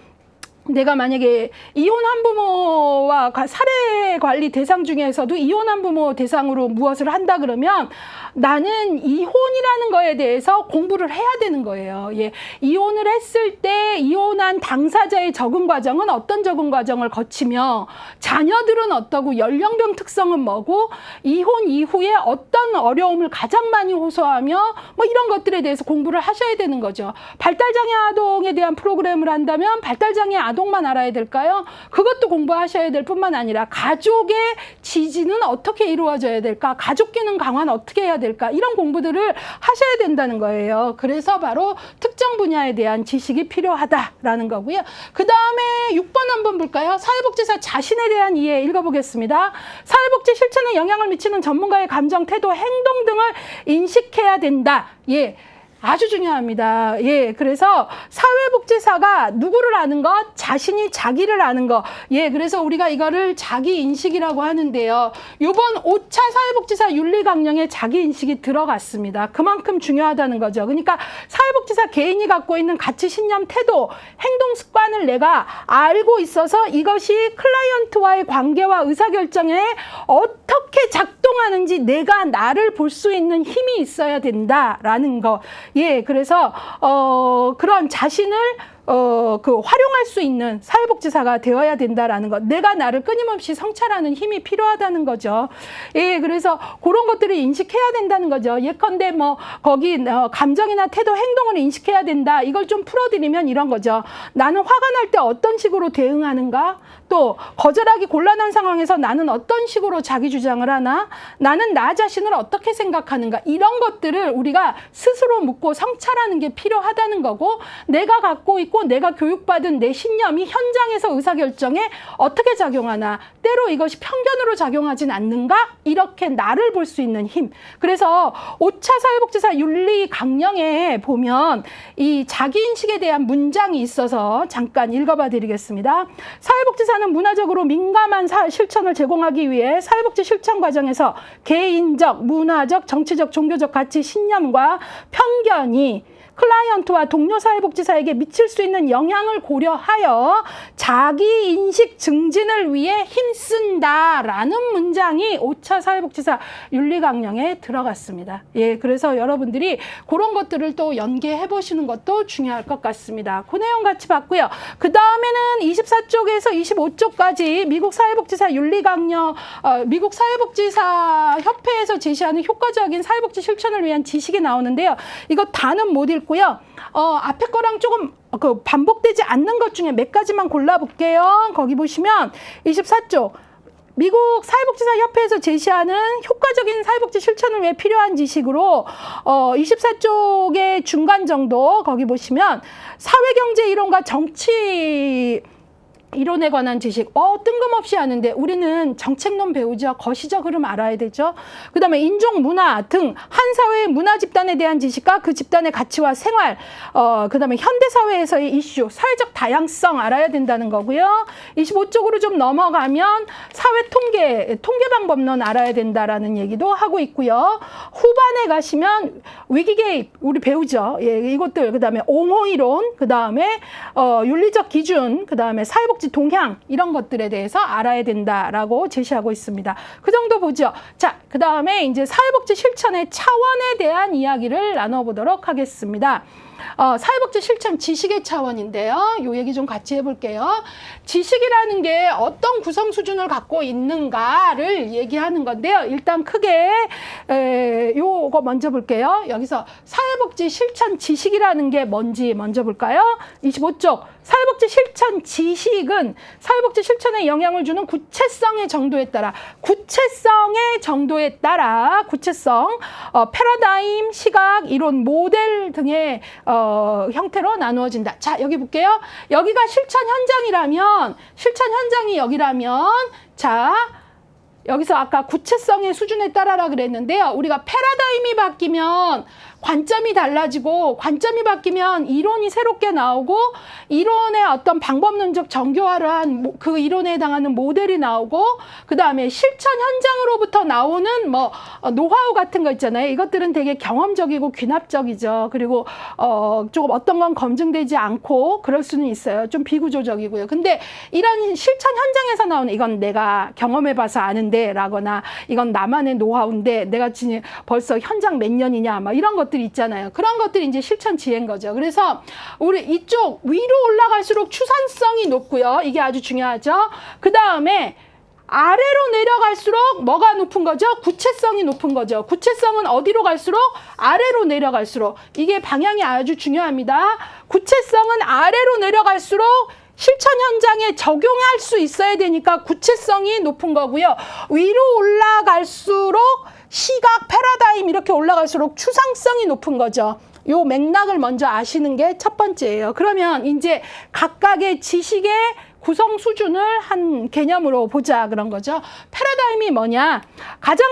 내가 만약에 이혼 한부모와 사례 관리 대상 중에서도 이혼 한부모 대상으로 무엇을 한다 그러면 나는 이혼이라는 거에 대해서 공부를 해야 되는 거예요. 예. 이혼을 했을 때 이혼한 당사자의 적응 과정은 어떤 적응 과정을 거치며 자녀들은 어떠고 연령별 특성은 뭐고 이혼 이후에 어떤 어려움을 가장 많이 호소하며 뭐 이런 것들에 대해서 공부를 하셔야 되는 거죠. 발달장애 아동에 대한 프로그램을 한다면 발달장애 아동만 알아야 될까요? 그것도 공부하셔야 될 뿐만 아니라 가족의 지지는 어떻게 이루어져야 될까? 가족 기능 강화는 어떻게 해야 될까? 이런 공부들을 하셔야 된다는 거예요. 그래서 바로 특정 분야에 대한 지식이 필요하다라는 거고요. 그 다음에 6번 한번 볼까요? 사회복지사 자신에 대한 이해 읽어보겠습니다. 사회복지 실천에 영향을 미치는 전문가의 감정, 태도, 행동 등을 인식해야 된다. 예. 아주 중요합니다. 예, 그래서 사회복지사가 누구를 아는 것, 자신이 자기를 아는 것. 예, 그래서 우리가 이거를 자기인식이라고 하는데요. 요번 5차 사회복지사 윤리강령에 자기인식이 들어갔습니다. 그만큼 중요하다는 거죠. 그러니까 사회복지사 개인이 갖고 있는 가치, 신념, 태도, 행동 습관을 내가 알고 있어서 이것이 클라이언트와의 관계와 의사결정에 어떻게 작동하는지 내가 나를 볼 수 있는 힘이 있어야 된다라는 거. 예, 그래서 그런 자신을 활용할 수 있는 사회복지사가 되어야 된다라는 것. 내가 나를 끊임없이 성찰하는 힘이 필요하다는 거죠. 예, 그래서 그런 것들을 인식해야 된다는 거죠. 예컨대 거기 감정이나 태도, 행동을 인식해야 된다. 이걸 좀 풀어드리면 이런 거죠. 나는 화가 날 때 어떤 식으로 대응하는가? 또 거절하기 곤란한 상황에서 나는 어떤 식으로 자기 주장을 하나? 나는 나 자신을 어떻게 생각하는가? 이런 것들을 우리가 스스로 묻고 성찰하는 게 필요하다는 거고 내가 갖고 있고 있고 내가 교육받은 내 신념이 현장에서 의사결정에 어떻게 작용하나, 때로 이것이 편견으로 작용하진 않는가, 이렇게 나를 볼 수 있는 힘. 그래서 5차 사회복지사 윤리 강령에 보면 이 자기인식에 대한 문장이 있어서 잠깐 읽어봐 드리겠습니다. 사회복지사는 문화적으로 민감한 실천을 제공하기 위해 사회복지 실천 과정에서 개인적, 문화적, 정치적, 종교적 가치, 신념과 편견이 클라이언트와 동료 사회복지사에게 미칠 수 있는 영향을 고려하여 자기인식 증진을 위해 힘쓴다라는 문장이 5차 사회복지사 윤리강령에 들어갔습니다. 예, 그래서 여러분들이 그런 것들을 또 연계해 보시는 것도 중요할 것 같습니다. 그 내용 같이 봤고요. 그 다음에는 24쪽에서 25쪽까지 미국 사회복지사 윤리강령, 미국 사회복지사 협회에서 제시하는 효과적인 사회복지 실천을 위한 지식이 나오는데요. 이거 다는 못 읽고 고요. 앞에 거랑 조금 반복되지 않는 것 중에 몇 가지만 골라볼게요. 거기 보시면 24쪽 미국 사회복지사 협회에서 제시하는 효과적인 사회복지 실천을 위해 필요한 지식으로 24쪽의 중간 정도 거기 보시면 사회경제 이론과 정치 이론에 관한 지식, 뜬금없이 하는데 우리는 정책론 배우죠. 거시적 흐름 알아야 되죠. 그 다음에 인종, 문화 등 한 사회의 문화 집단에 대한 지식과 그 집단의 가치와 생활, 그 다음에 현대사회에서의 이슈, 사회적 다양성 알아야 된다는 거고요. 25쪽으로 좀 넘어가면 통계방법론 알아야 된다라는 얘기도 하고 있고요. 후반에 가시면 위기개입, 우리 배우죠. 예, 이것들, 그 다음에 옹호이론, 그 다음에 윤리적 기준, 그 다음에 사회복지 동향, 이런 것들에 대해서 알아야 된다라고 제시하고 있습니다. 그 정도 보죠. 자, 그 다음에 이제 사회복지 실천의 차원에 대한 이야기를 나눠보도록 하겠습니다. 사회복지 실천 지식의 차원인데요. 요 얘기 좀 같이 해볼게요. 지식이라는 게 어떤 구성 수준을 갖고 있는가를 얘기하는 건데요. 일단 크게 요거 먼저 볼게요. 여기서 사회복지 실천 지식이라는 게 뭔지 먼저 볼까요? 25쪽 사회복지 실천 지식은 사회복지 실천에 영향을 주는 구체성의 정도에 따라 구체성, 패러다임, 시각, 이론, 모델 등의 형태로 나누어진다. 자, 여기 볼게요. 여기가 실천 현장이 여기라면, 자, 여기서 아까 구체성의 수준에 따라라 그랬는데요. 우리가 패러다임이 바뀌면 관점이 달라지고, 관점이 바뀌면 이론이 새롭게 나오고, 이론의 어떤 방법론적 정교화를 한 그 이론에 해당하는 모델이 나오고, 그 다음에 실천 현장으로부터 나오는 노하우 같은 거 있잖아요. 이것들은 되게 경험적이고 귀납적이죠. 그리고 조금 어떤 건 검증되지 않고 그럴 수는 있어요. 좀 비구조적이고요. 근데 이런 실천 현장에서 나오는, 이건 내가 경험해봐서 아는데 라거나, 이건 나만의 노하우인데 내가 지금 벌써 현장 몇 년이냐, 이런 것들이 있잖아요. 그런 것들이 이제 실천 지혜인 거죠. 그래서 우리 이쪽 위로 올라갈수록 추산성이 높고요. 이게 아주 중요하죠. 그 다음에 아래로 내려갈수록 뭐가 높은 거죠? 구체성이 높은 거죠. 구체성은 어디로 갈수록? 아래로 내려갈수록. 이게 방향이 아주 중요합니다. 구체성은 아래로 내려갈수록 실천 현장에 적용할 수 있어야 되니까 구체성이 높은 거고요. 위로 올라갈수록 시각, 패러다임 이렇게 올라갈수록 추상성이 높은 거죠. 요 맥락을 먼저 아시는 게 첫 번째예요. 그러면 이제 각각의 지식의 구성 수준을 한 개념으로 보자 그런 거죠. 패러다임이 뭐냐? 가장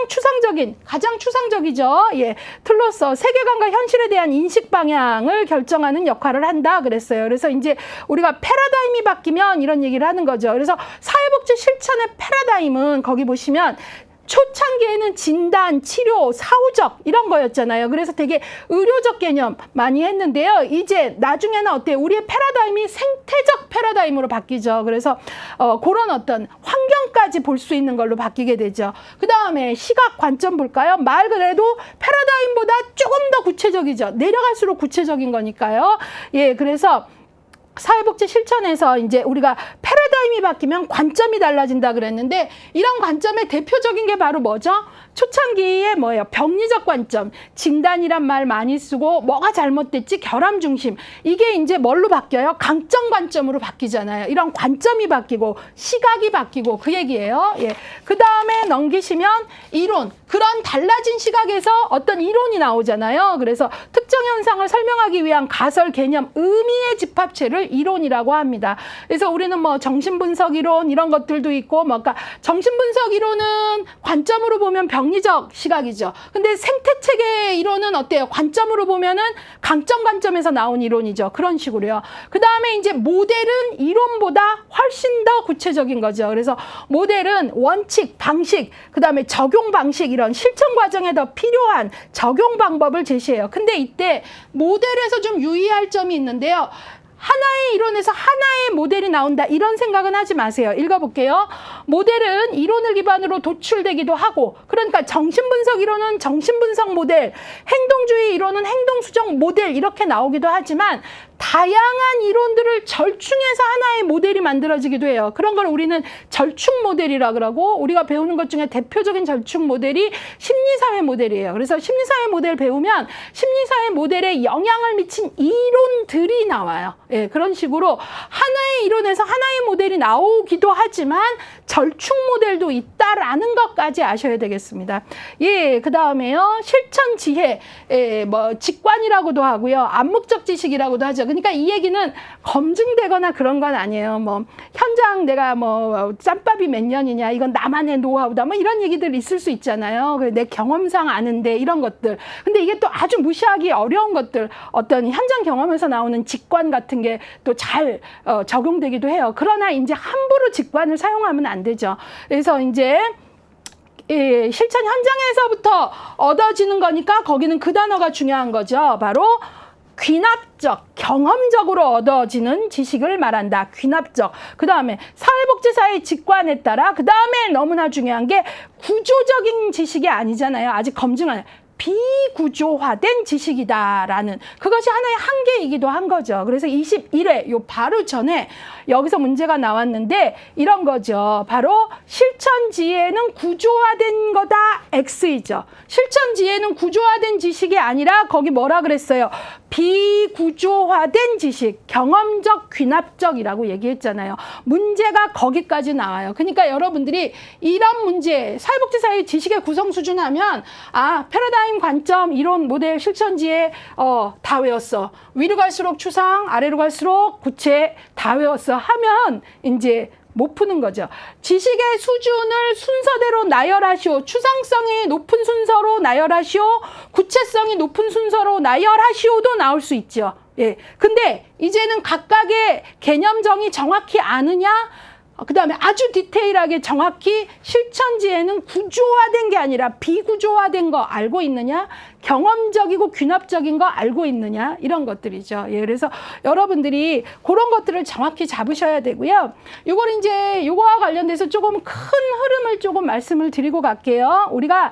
추상적이죠. 예, 틀로서 세계관과 현실에 대한 인식 방향을 결정하는 역할을 한다 그랬어요. 그래서 이제 우리가 패러다임이 바뀌면 이런 얘기를 하는 거죠. 그래서 사회복지 실천의 패러다임은 거기 보시면 초창기에는 진단, 치료, 사후적 이런 거였잖아요. 그래서 되게 의료적 개념 많이 했는데요. 이제 나중에는 어때요? 우리의 패러다임이 생태적 패러다임으로 바뀌죠. 그래서 그런 어떤 환경까지 볼 수 있는 걸로 바뀌게 되죠. 그 다음에 시각 관점 볼까요? 말 그대로 패러다임보다 조금 더 구체적이죠. 내려갈수록 구체적인 거니까요. 예, 그래서 사회복지 실천에서 이제 우리가 패러다임이 바뀌면 관점이 달라진다 그랬는데, 이런 관점의 대표적인 게 바로 뭐죠? 초창기에 뭐예요? 병리적 관점, 진단이란 말 많이 쓰고 뭐가 잘못됐지? 결함 중심. 이게 이제 뭘로 바뀌어요? 강점 관점으로 바뀌잖아요. 이런 관점이 바뀌고 시각이 바뀌고 그 얘기예요. 예. 그 다음에 넘기시면 이론. 그런 달라진 시각에서 어떤 이론이 나오잖아요. 그래서 특정 현상을 설명하기 위한 가설, 개념, 의미의 집합체를 이론이라고 합니다. 그래서 우리는 뭐 정신분석 이론 이런 것들도 있고, 뭐 그러니까 정신분석 이론은 관점으로 보면 병리적 시각이죠. 근데 생태체계 이론은 어때요? 관점으로 보면은 강점 관점에서 나온 이론이죠. 그런 식으로요. 그 다음에 이제 모델은 이론보다 훨씬 더 구체적인 거죠. 그래서 모델은 원칙, 방식, 그 다음에 적용 방식 이런 실천 과정에 더 필요한 적용 방법을 제시해요. 근데 이때 모델에서 좀 유의할 점이 있는데요. 하나의 이론에서 하나의 모델이 나온다 이런 생각은 하지 마세요. 읽어볼게요. 모델은 이론을 기반으로 도출되기도 하고, 그러니까 정신분석 이론은 정신분석 모델, 행동주의 이론은 행동수정 모델 이렇게 나오기도 하지만 다양한 이론들을 절충해서 하나의 모델이 만들어지기도 해요. 그런 걸 우리는 절충 모델이라 그러고, 우리가 배우는 것 중에 대표적인 절충 모델이 심리사회 모델이에요. 그래서 심리사회 모델 배우면 심리사회 모델에 영향을 미친 이론들이 나와요. 예, 그런 식으로 하나의 이론에서 하나의 모델이 나오기도 하지만 절충 모델도 있다라는 것까지 아셔야 되겠습니다. 예, 그 다음에요. 실천 지혜, 뭐 직관이라고도 하고요. 암묵적 지식이라고도 하죠. 그러니까 이 얘기는 검증되거나 그런 건 아니에요. 뭐 현장 내가 뭐 짬밥이 몇 년이냐, 이건 나만의 노하우다, 뭐 이런 얘기들 있을 수 있잖아요. 내 경험상 아는데 이런 것들. 근데 이게 또 아주 무시하기 어려운 것들, 어떤 현장 경험에서 나오는 직관 같은 게 또 잘 적용되기도 해요. 그러나 이제 함부로 직관을 사용하면 안 되죠. 그래서 이제 실천 현장에서부터 얻어지는 거니까 거기는 그 단어가 중요한 거죠. 바로 귀납적, 경험적으로 얻어지는 지식을 말한다. 귀납적. 그 다음에 사회복지사의 직관에 따라, 그 다음에 너무나 중요한 게 구조적인 지식이 아니잖아요. 아직 검증을 비구조화된 지식이다라는, 그것이 하나의 한계이기도 한 거죠. 그래서 21회 요 바로 전에 여기서 문제가 나왔는데 이런 거죠. 바로 실천지혜는 구조화된 거다 X이죠. 실천지혜는 구조화된 지식이 아니라 거기 뭐라 그랬어요? 비구조화된 지식, 경험적, 귀납적이라고 얘기했잖아요. 문제가 거기까지 나와요. 그러니까 여러분들이 이런 문제, 사회복지사의 지식의 구성 수준 하면, 아, 패러다임 관점, 이론, 모델, 실천지혜 다 외웠어. 위로 갈수록 추상, 아래로 갈수록 구체 다 외웠어 하면 이제 못 푸는 거죠. 지식의 수준을 순서대로 나열하시오. 추상성이 높은 순서로 나열하시오. 구체성이 높은 순서로 나열하시오도 나올 수 있죠. 예. 근데 이제는 각각의 개념정의 정확히 아느냐? 그 다음에 아주 디테일하게 정확히 실천지혜는 구조화된 게 아니라 비구조화된 거 알고 있느냐? 경험적이고 귀납적인 거 알고 있느냐? 이런 것들이죠. 예, 그래서 여러분들이 그런 것들을 정확히 잡으셔야 되고요. 요걸 이제 요거와 관련돼서 조금 큰 흐름을 조금 말씀을 드리고 갈게요. 우리가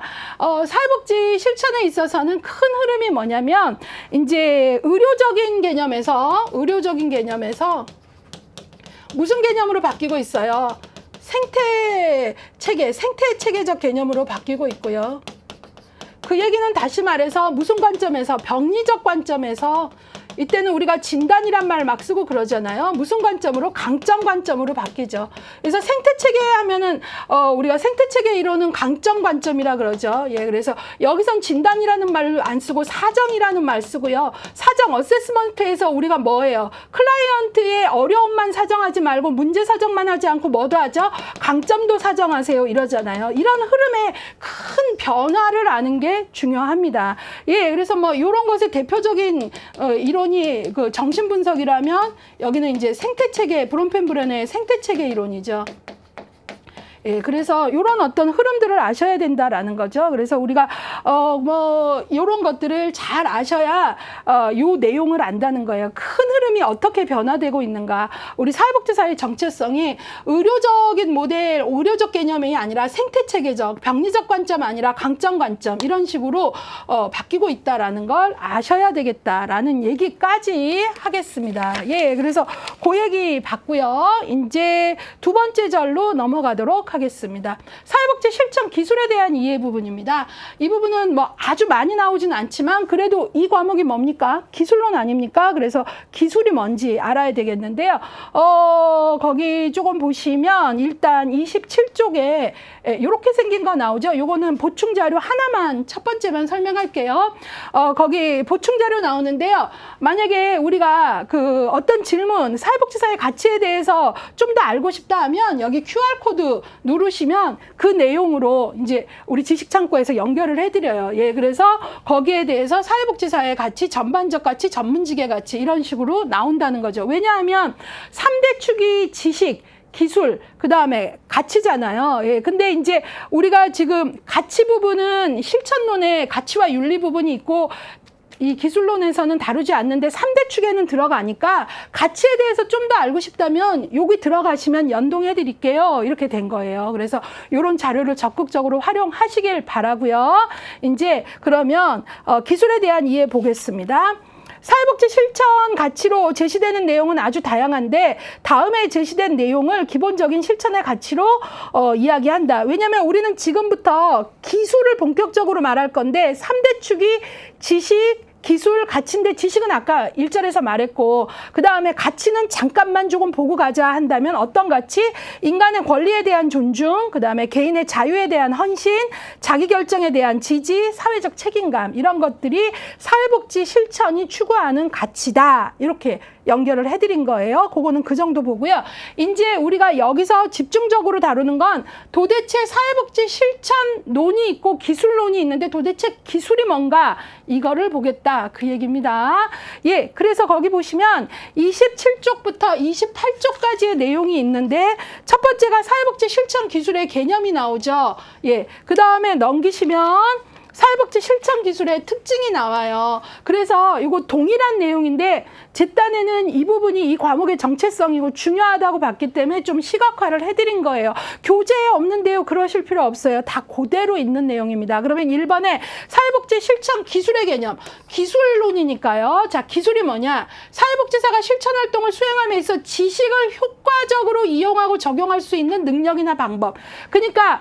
사회복지 실천에 있어서는 큰 흐름이 뭐냐면, 이제 의료적인 개념에서 무슨 개념으로 바뀌고 있어요? 생태체계적 개념으로 바뀌고 있고요. 그 얘기는 다시 말해서 무슨 관점에서? 병리적 관점에서. 이때는 우리가 진단이란 말 막 쓰고 그러잖아요. 무슨 관점으로? 강점 관점으로 바뀌죠. 그래서 생태체계 하면은 우리가 생태체계 이론은 강점 관점이라 그러죠. 예, 그래서 여기선 진단이라는 말을 안 쓰고 사정이라는 말 쓰고요. 사정 어세스먼트에서 우리가 뭐예요? 클라이언트의 어려움만 사정하지 말고 문제 사정만 하지 않고 뭐도 하죠? 강점도 사정하세요 이러잖아요. 이런 흐름의 큰 변화를 아는 게 중요합니다. 예, 그래서 뭐 이런 것의 대표적인 이론이 그 정신분석이라면 여기는 이제 생태체계, 브롬펜브렌의 생태체계 이론이죠. 예, 그래서 이런 어떤 흐름들을 아셔야 된다라는 거죠. 그래서 우리가 뭐 이런 것들을 잘 아셔야 요 내용을 안다는 거예요. 큰 흐름 흐름이 어떻게 변화되고 있는가. 우리 사회복지사의 정체성이 의료적인 모델, 의료적 개념이 아니라 생태체계적, 병리적 관점 아니라 강점 관점 이런 식으로 바뀌고 있다라는 걸 아셔야 되겠다라는 얘기까지 하겠습니다. 예, 그래서 그 얘기 봤고요. 이제 두 번째 절로 넘어가도록 하겠습니다. 사회복지 실천 기술에 대한 이해 부분입니다. 이 부분은 뭐 아주 많이 나오진 않지만 그래도 이 과목이 뭡니까? 기술론 아닙니까? 그래서 기술이 뭔지 알아야 되겠는데요. 거기 조금 보시면 일단 27쪽에 이렇게 생긴 거 나오죠. 요거는 보충 자료 하나만 첫 번째만 설명할게요. 거기 보충 자료 나오는데요. 만약에 우리가 그 어떤 질문, 사회복지사의 가치에 대해서 좀 더 알고 싶다 하면 여기 QR코드 누르시면 그 내용으로 이제 우리 지식창고에서 연결을 해드려요. 예, 그래서 거기에 대해서 사회복지사의 가치, 전반적 가치, 전문직의 가치 이런 식으로 나온다는 거죠. 왜냐하면 3대 축이 지식, 기술, 그 다음에 가치잖아요. 예, 근데 이제 우리가 지금 가치 부분은 실천론의 가치와 윤리 부분이 있고 이 기술론에서는 다루지 않는데 3대 축에는 들어가니까 가치에 대해서 좀 더 알고 싶다면 여기 들어가시면 연동해 드릴게요. 이렇게 된 거예요. 그래서 이런 자료를 적극적으로 활용하시길 바라고요. 이제 그러면 기술에 대한 이해 보겠습니다. 사회복지 실천 가치로 제시되는 내용은 아주 다양한데 다음에 제시된 내용을 기본적인 실천의 가치로 이야기한다. 왜냐하면 우리는 지금부터 기술을 본격적으로 말할 건데 3대 축이 지식, 기술, 가치인데 지식은 아까 1절에서 말했고 그 다음에 가치는 잠깐만 조금 보고 가자 한다면 어떤 가치? 인간의 권리에 대한 존중, 그 다음에 개인의 자유에 대한 헌신, 자기결정에 대한 지지, 사회적 책임감 이런 것들이 사회복지 실천이 추구하는 가치다. 이렇게 연결을 해드린 거예요. 그거는 그 정도 보고요. 이제 우리가 여기서 집중적으로 다루는 건 도대체 사회복지 실천론이 있고 기술론이 있는데 도대체 기술이 뭔가 이거를 보겠다. 그 얘기입니다. 예, 그래서 거기 보시면 27쪽부터 28쪽까지의 내용이 있는데 첫 번째가 사회복지 실천 기술의 개념이 나오죠. 예, 그 다음에 넘기시면 사회복지 실천 기술의 특징이 나와요. 그래서 이거 동일한 내용인데 제 딴에는 이 부분이 이 과목의 정체성이고 중요하다고 봤기 때문에 좀 시각화를 해드린 거예요. 교재에 없는데요. 그러실 필요 없어요. 다 그대로 있는 내용입니다. 그러면 1번에 사회복지 실천 기술의 개념. 기술론이니까요. 자, 기술이 뭐냐? 사회복지사가 실천활동을 수행함에 있어 지식을 효과적으로 이용하고 적용할 수 있는 능력이나 방법. 그러니까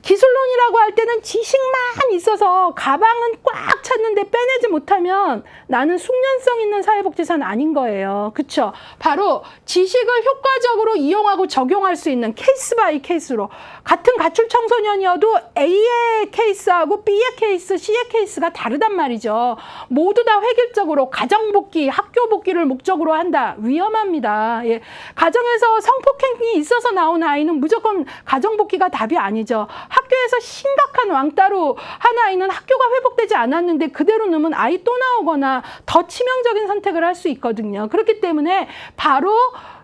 기술론이라고 할 때는 지식만 있어서 가방은 꽉 찼는데 빼내지 못하면 나는 숙련성 있는 사회복지사는 아닌 거예요. 그렇죠? 바로 지식을 효과적으로 이용하고 적용할 수 있는 케이스 바이 케이스로 같은 가출 청소년이어도 A의 케이스하고 B의 케이스, C의 케이스가 다르단 말이죠. 모두 다 획일적으로 가정복귀, 학교복귀를 목적으로 한다. 위험합니다. 예. 가정에서 성폭행이 있어서 나온 아이는 무조건 가정복귀가 답이 아니죠. 학교에서 심각한 왕따로 한 아이는 학교가 회복되지 않았는데 그대로 놓으면 아이 또 나오거나 더 치명적인 선택을 할 수 있거든요. 그렇기 때문에 바로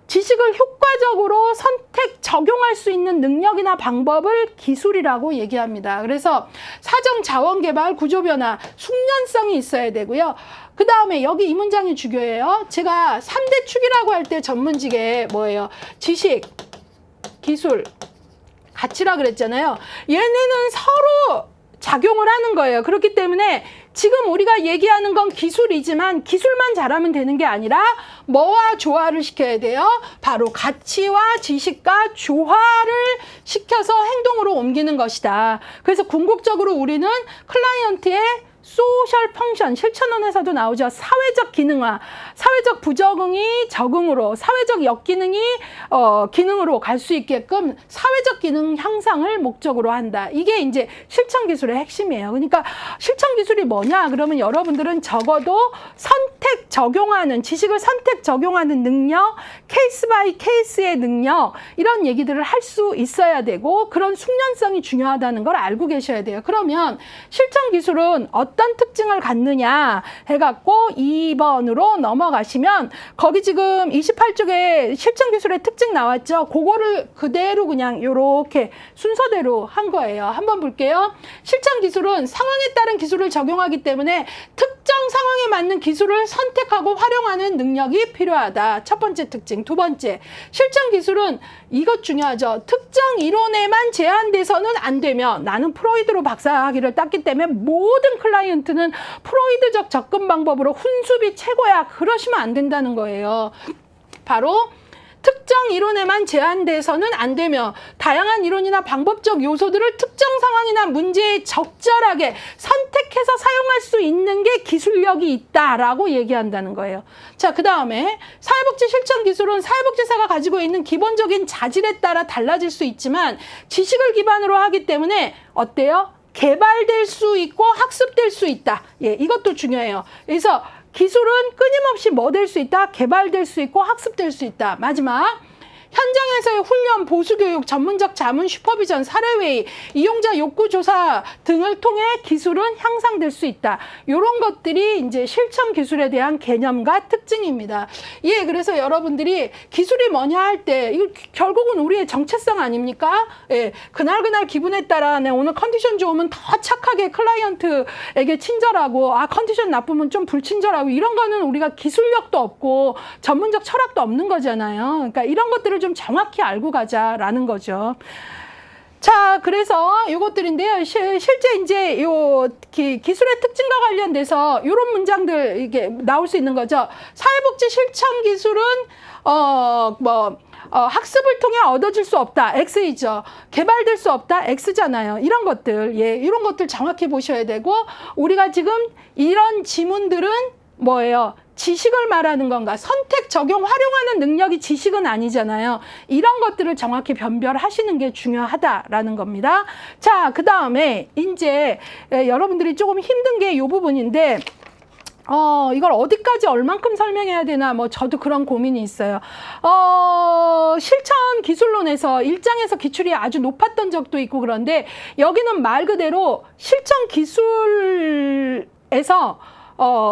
지식을 효과적으로 선택, 적용할 수 있는 능력이나 방법을 기술이라고 얘기합니다. 그래서 사정, 자원 개발, 구조 변화, 숙련성이 있어야 되고요. 그 다음에 여기 이 문장이 중요해요. 제가 3대 축이라고 할 때 전문직에 뭐예요? 지식, 기술, 가치라 그랬잖아요. 얘네는 서로 작용을 하는 거예요. 그렇기 때문에 지금 우리가 얘기하는 건 기술이지만 기술만 잘하면 되는 게 아니라 뭐와 조화를 시켜야 돼요? 바로 가치와 지식과 조화를 시켜서 행동으로 옮기는 것이다. 그래서 궁극적으로 우리는 클라이언트의 소셜 펑션, 실천론에서도 나오죠. 사회적 기능화, 사회적 부적응이 적응으로, 사회적 역기능이 기능으로 갈 수 있게끔 사회적 기능 향상을 목적으로 한다. 이게 이제 실천 기술의 핵심이에요. 그러니까 실천 기술이 뭐냐? 그러면 여러분들은 적어도 선택 적용하는, 지식을 선택 적용하는 능력, 케이스 바이 케이스의 능력, 이런 얘기들을 할 수 있어야 되고 그런 숙련성이 중요하다는 걸 알고 계셔야 돼요. 그러면 실천 기술은 어떤 특징을 갖느냐 해갖고 2번으로 넘어가시면 거기 지금 28쪽에 실천 기술의 특징 나왔죠. 그거를 그대로 그냥 이렇게 순서대로 한 거예요. 한번 볼게요. 실천 기술은 상황에 따른 기술을 적용하기 때문에 특정 특정 상황에 맞는 기술을 선택하고 활용하는 능력이 필요하다. 첫 번째 특징. 두 번째, 실천 기술은 이것 중요하죠. 특정 이론에만 제한돼서는 안 되며, 나는 프로이드로 박사학위를 땄기 때문에 모든 클라이언트는 프로이드적 접근 방법으로 훈수비 최고야. 그러시면 안 된다는 거예요. 바로 특정 이론에만 제한돼서는 안 되며, 다양한 이론이나 방법적 요소들을 특정 상황이나 문제에 적절하게 선택해서 사용할 수 있는 게 기술력이 있다라고 얘기한다는 거예요. 자, 그 다음에 사회복지 실천 기술은 사회복지사가 가지고 있는 기본적인 자질에 따라 달라질 수 있지만 지식을 기반으로 하기 때문에 어때요? 개발될 수 있고 학습될 수 있다. 예, 이것도 중요해요. 그래서 기술은 끊임없이 뭐 될 수 있다? 개발될 수 있고 학습될 수 있다. 마지막, 현장에서의 훈련, 보수교육, 전문적 자문, 슈퍼비전, 사례회의, 이용자 욕구조사 등을 통해 기술은 향상될 수 있다. 이런 것들이 이제 실천 기술에 대한 개념과 특징입니다. 예, 그래서 여러분들이 기술이 뭐냐 할 때, 이거 결국은 우리의 정체성 아닙니까? 예, 그날 기분에 따라 내 오늘 컨디션 좋으면 더 착하게 클라이언트에게 친절하고, 컨디션 나쁘면 좀 불친절하고, 이런 거는 우리가 기술력도 없고 전문적 철학도 없는 거잖아요. 그러니까 이런 것들을 좀 정확히 알고 가자라는 거죠. 자, 그래서 이것들인데요. 실제 이제 요 기술의 특징과 관련돼서 이런 문장들 이게 나올 수 있는 거죠. 사회복지 실천 기술은 학습을 통해 얻어질 수 없다. X이죠. 개발될 수 없다. X잖아요. 이런 것들, 예, 이런 것들 정확히 보셔야 되고, 우리가 지금 이런 지문들은 뭐예요? 지식을 말하는 건가? 선택, 적용, 활용하는 능력이 지식은 아니잖아요. 이런 것들을 정확히 변별하시는 게 중요하다라는 겁니다. 자, 그 다음에 이제 여러분들이 조금 힘든 게 이 부분인데, 이걸 어디까지 얼만큼 설명해야 되나, 저도 그런 고민이 있어요. 실천 기술론에서 1장에서 기출이 아주 높았던 적도 있고, 그런데 여기는 말 그대로 실천 기술에서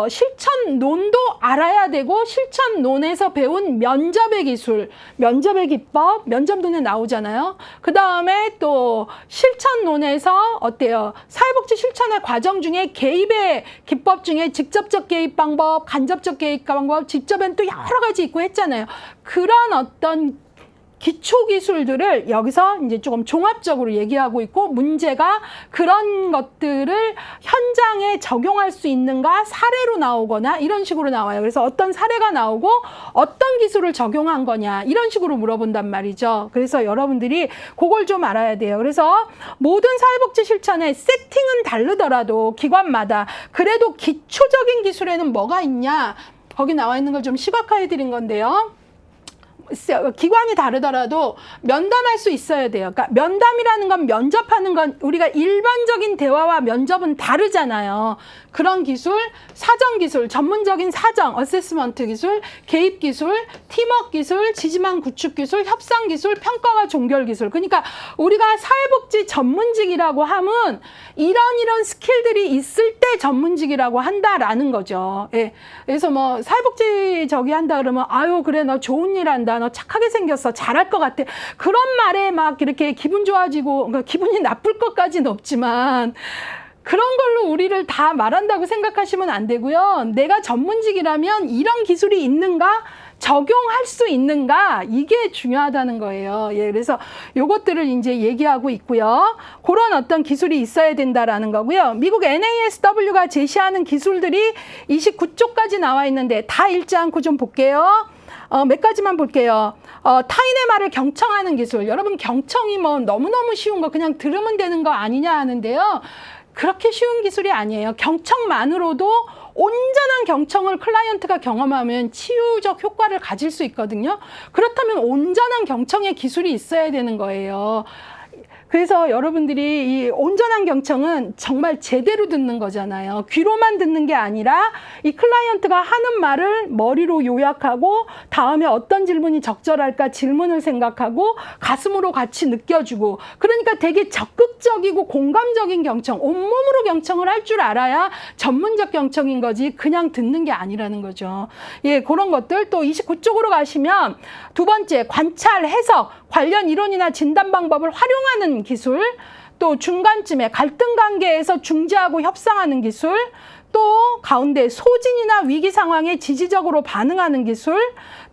실천론도 알아야 되고, 실천론에서 배운 면접의 기술, 면접의 기법, 면접론에 나오잖아요. 그 다음에 또 실천론에서 어때요? 사회복지 실천의 과정 중에 개입의 기법 중에 직접적 개입 방법, 간접적 개입 방법, 직접엔 또 여러 가지 있고 했잖아요. 그런 어떤 기초 기술들을 여기서 이제 조금 종합적으로 얘기하고 있고, 문제가 그런 것들을 현장에 적용할 수 있는가 사례로 나오거나 이런 식으로 나와요. 그래서 어떤 사례가 나오고 어떤 기술을 적용한 거냐 이런 식으로 물어본단 말이죠. 그래서 여러분들이 그걸 좀 알아야 돼요. 그래서 모든 사회복지 실천의 세팅은 다르더라도 기관마다 그래도 기초적인 기술에는 뭐가 있냐, 거기 나와 있는 걸 좀 시각화해 드린 건데요. 기관이 다르더라도 면담할 수 있어야 돼요. 그러니까 면담이라는 건, 면접하는 건 우리가 일반적인 대화와 면접은 다르잖아요. 그런 기술, 사정 기술, 전문적인 사정, 어세스먼트 기술, 개입 기술, 팀워크 기술, 지지망 구축 기술, 협상 기술, 평가와 종결 기술. 그러니까 우리가 사회복지 전문직이라고 하면 이런 스킬들이 있을 때 전문직이라고 한다라는 거죠. 예. 그래서 사회복지 한다 그러면 아유 그래 너 좋은 일 한다, 너 착하게 생겼어, 잘할 것 같아, 그런 말에 막 이렇게 기분 좋아지고, 그러니까 기분이 나쁠 것까지는 없지만 그런 걸로 우리를 다 말한다고 생각하시면 안 되고요. 내가 전문직이라면 이런 기술이 있는가, 적용할 수 있는가, 이게 중요하다는 거예요. 예, 그래서 요것들을 이제 얘기하고 있고요. 그런 어떤 기술이 있어야 된다라는 거고요. 미국 NASW가 제시하는 기술들이 29쪽까지 나와 있는데 다 읽지 않고 좀 볼게요. 몇 가지만 볼게요. 타인의 말을 경청하는 기술. 여러분, 경청이 너무너무 쉬운 거 그냥 들으면 되는 거 아니냐 하는데요. 그렇게 쉬운 기술이 아니에요. 경청만으로도 온전한 경청을 클라이언트가 경험하면 치유적 효과를 가질 수 있거든요. 그렇다면 온전한 경청의 기술이 있어야 되는 거예요. 그래서 여러분들이 이 온전한 경청은 정말 제대로 듣는 거잖아요. 귀로만 듣는 게 아니라 이 클라이언트가 하는 말을 머리로 요약하고 다음에 어떤 질문이 적절할까 질문을 생각하고 가슴으로 같이 느껴주고, 그러니까 되게 적극적이고 공감적인 경청, 온몸으로 경청을 할 줄 알아야 전문적 경청인 거지 그냥 듣는 게 아니라는 거죠. 예, 그런 것들. 또 29쪽으로 가시면 두 번째, 관찰, 해석, 관련 이론이나 진단 방법을 활용하는 기술. 또 중간쯤에 갈등 관계에서 중재하고 협상하는 기술, 또 가운데 소진이나 위기 상황에 지지적으로 반응하는 기술,